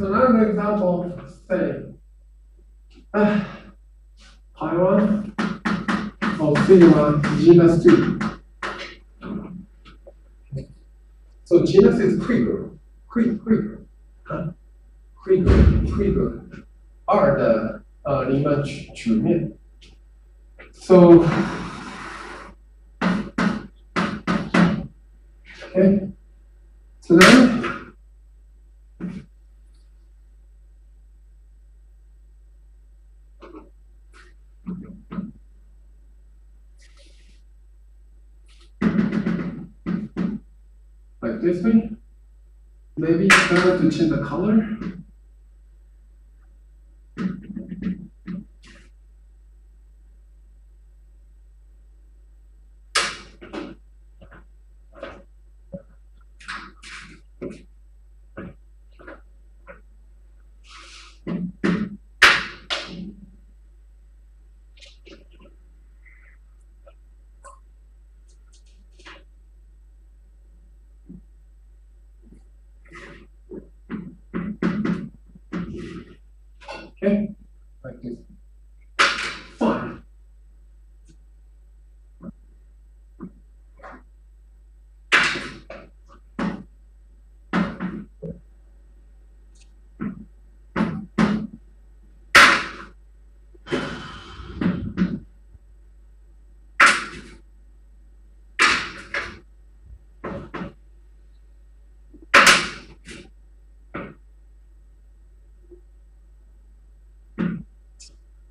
Another example, say, pi 1 of sigma genus 2. So genus is Krieger are the Riemann 曲面. So, okay, so then, like this way, maybe it's better to change the color. Okay, like this. Fine.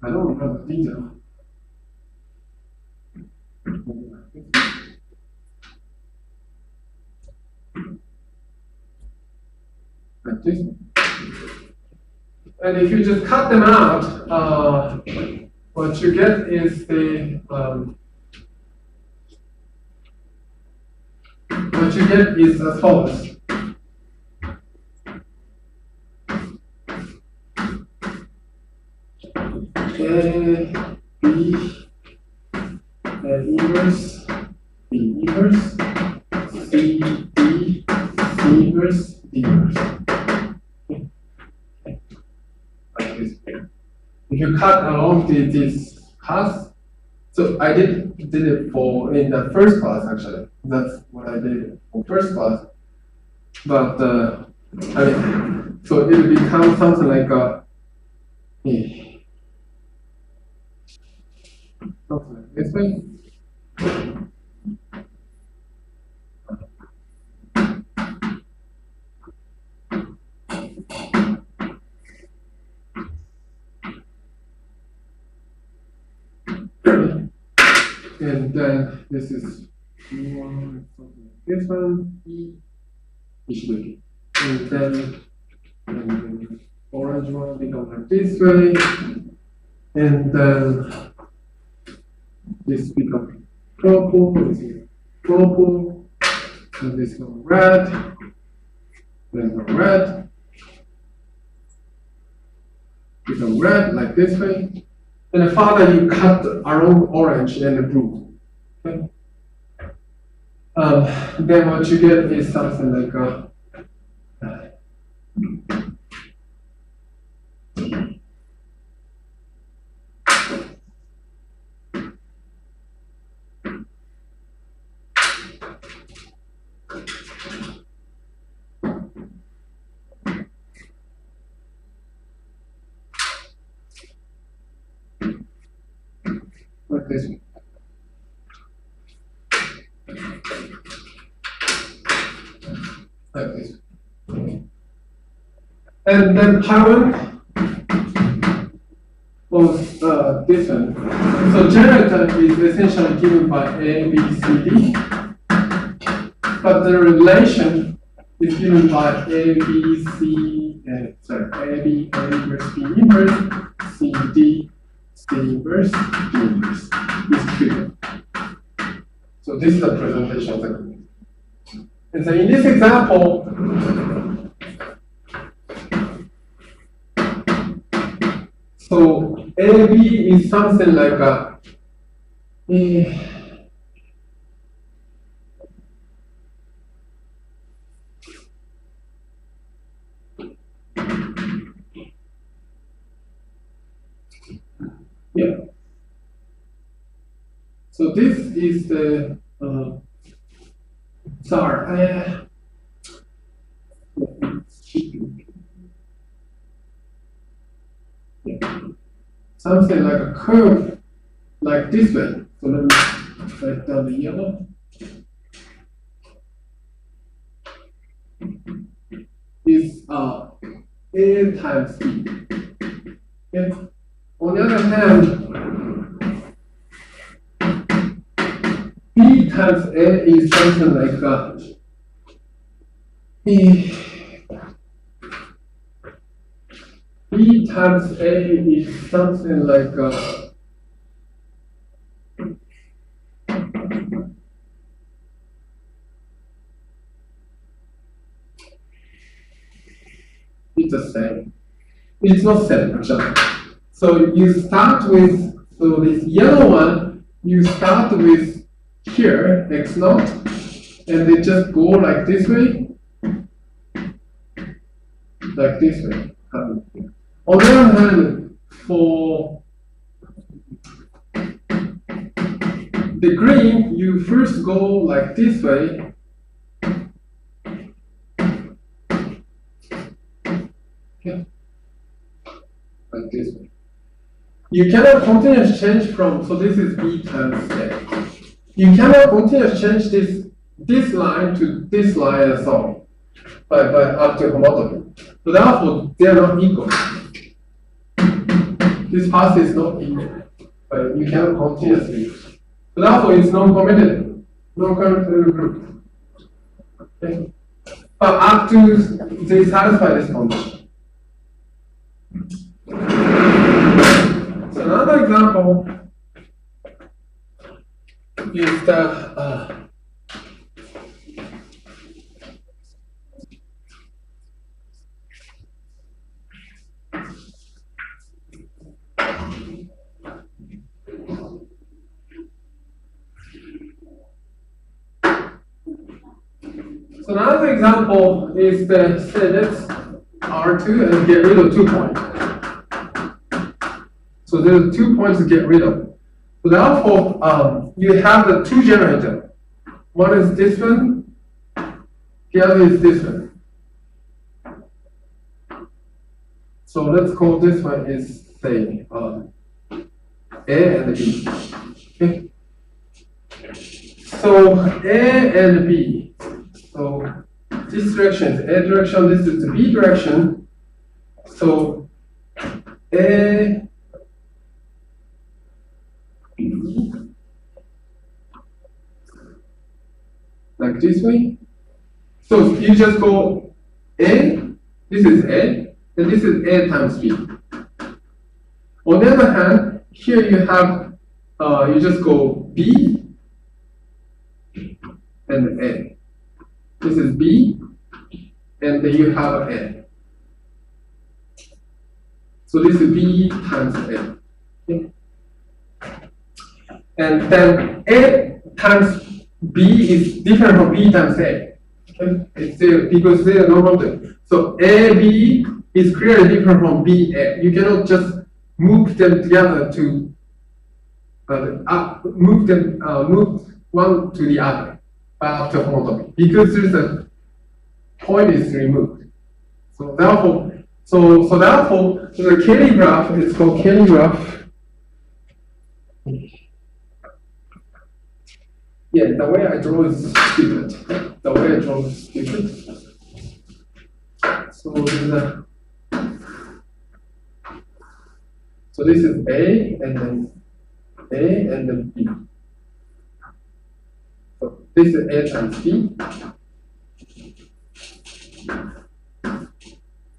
I don't remember the detail. Like this. And if you just cut them out, what you get is the as follows. A, B, inverse, B inverse, C, D, C inverse, D inverse. Okay. Like this. If you cut along these paths, so I did it for in the first class actually. That's what I did for first class. But I mean, so it becomes something like something like this way. And then this is something like this one, E. And then orange one becomes like this way, and then this becomes purple, this is purple, and this becomes red, then red, become red like this way, And further you cut around orange and blue. Okay? Then what you get is something like this. Like this. And then pattern was different. So generator is essentially given by A, B, C, D, but the relation is given by A, B, C, A, B inverse, B inverse, C, D, C inverse, D inverse. Is given. So this is the presentation of the group. And so in this example, so AB is something like yeah. So this is the something like a curve like this way. So let me write down the yellow. Is A times B. Okay. On the other hand, B times A is something like B times A is something like it's the same. It's not same actually. So you start with, so this yellow one, you start with here, x naught, and they just go like this way, like this way. On the other hand, for the green, you first go like this way, okay, like this way. You cannot continuously change from, so this is B times A. You cannot continuously change this line to this line and so on by up to homotopy. So therefore, they are not equal. This path is not equal, but you cannot continuously. So therefore, it's non-commutative, non-commutative group. Okay. But up to they satisfy this condition. So another example is the so another example is the say let's R2 and get rid of 2 points. So there's 2 points to get rid of. So therefore, you have the two generators. One is this one, the other is this one. So let's call this one is say A and B. Okay. So A and B. So this direction is A direction, this is the B direction. So A, B, like this way. So you just go A, this is A, and this is A times B. On the other hand, here you have, you just go B and A. This is B, and then you have A. So this is B times A. Okay. And then A times B is different from B times A. Okay? It's there because they are normal thing. So AB is clearly different from BA. You cannot just move them together to move one to the other after homotopy because there's a point is removed. So therefore, the Kelly graph is called Kelly graph. Yeah, the way I draw is stupid. The way I draw is stupid. So this is A and then B. So this is A times B.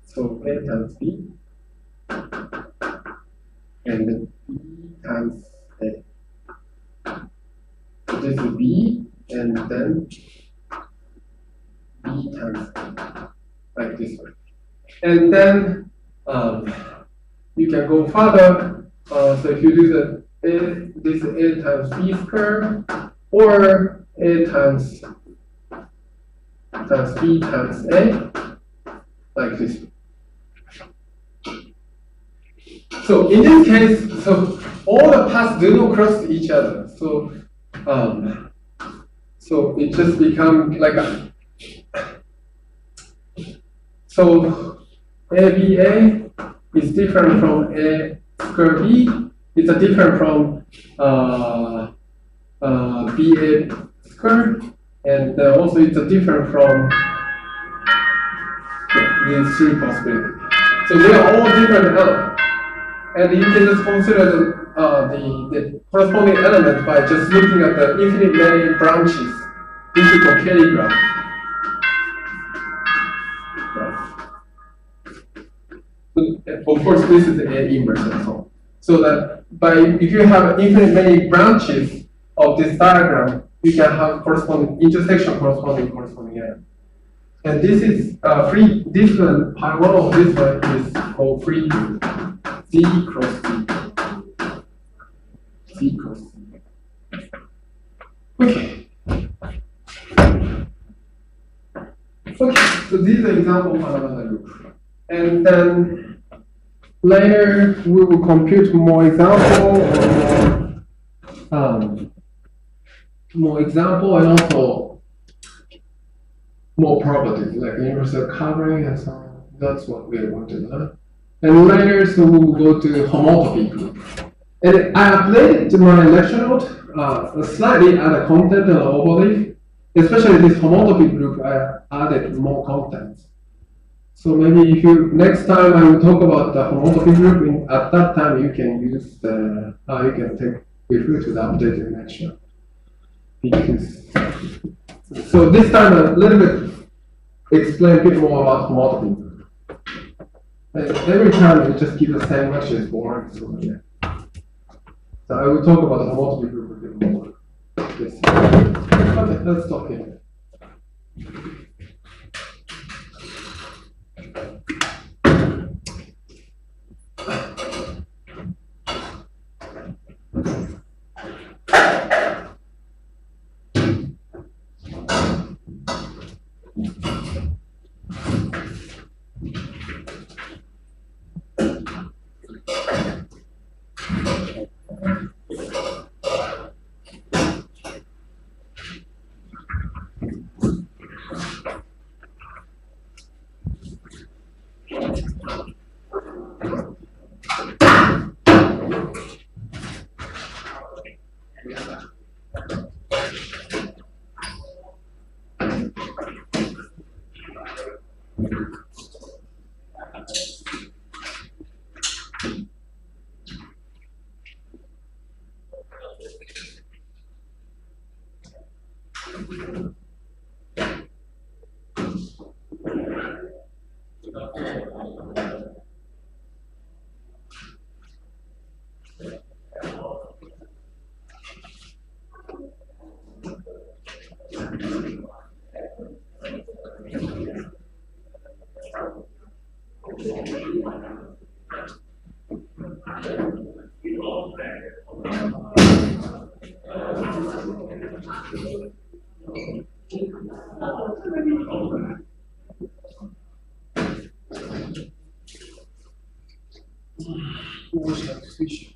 So A times B and then B times A. So this is B and then B times A, like this one. And then you can go further. So if you do the this A times B squared or A times B times A, like this. So in this case, so all the paths do not cross each other. So so it just becomes like a so ABA is different from A square B. It's a different from BA square, and also it's a different from these three possibilities. So they are all different elements, and you can just consider the corresponding element by just looking at the infinite many branches. This is called Kelly graph. Of course, this is the A inverse and so on. So that if you have infinite many branches of this diagram, you can have corresponding intersection corresponding element. And this is free. This one, part one of this one is called free group. C cross C. C cross C. Okay. Okay. So these are examples of another group, and then. Later, we will compute more example or more example and also more properties like universal covering and so on. That's what we want to learn. And later, so we will go to homotopy group. And I updated my lecture note slightly add content and overlay. Especially this homotopy group, I added more contents. So maybe if you next time I will talk about the homotopy group. At that time you can use the you can refer to the updated lecture. Because so this time a little bit explain a bit more about homotopy group. And every time you just give the same lecture is boring. So yeah. So I will talk about the homotopy group a bit more. Yes. Okay, let's stop here. Gaussian tissue.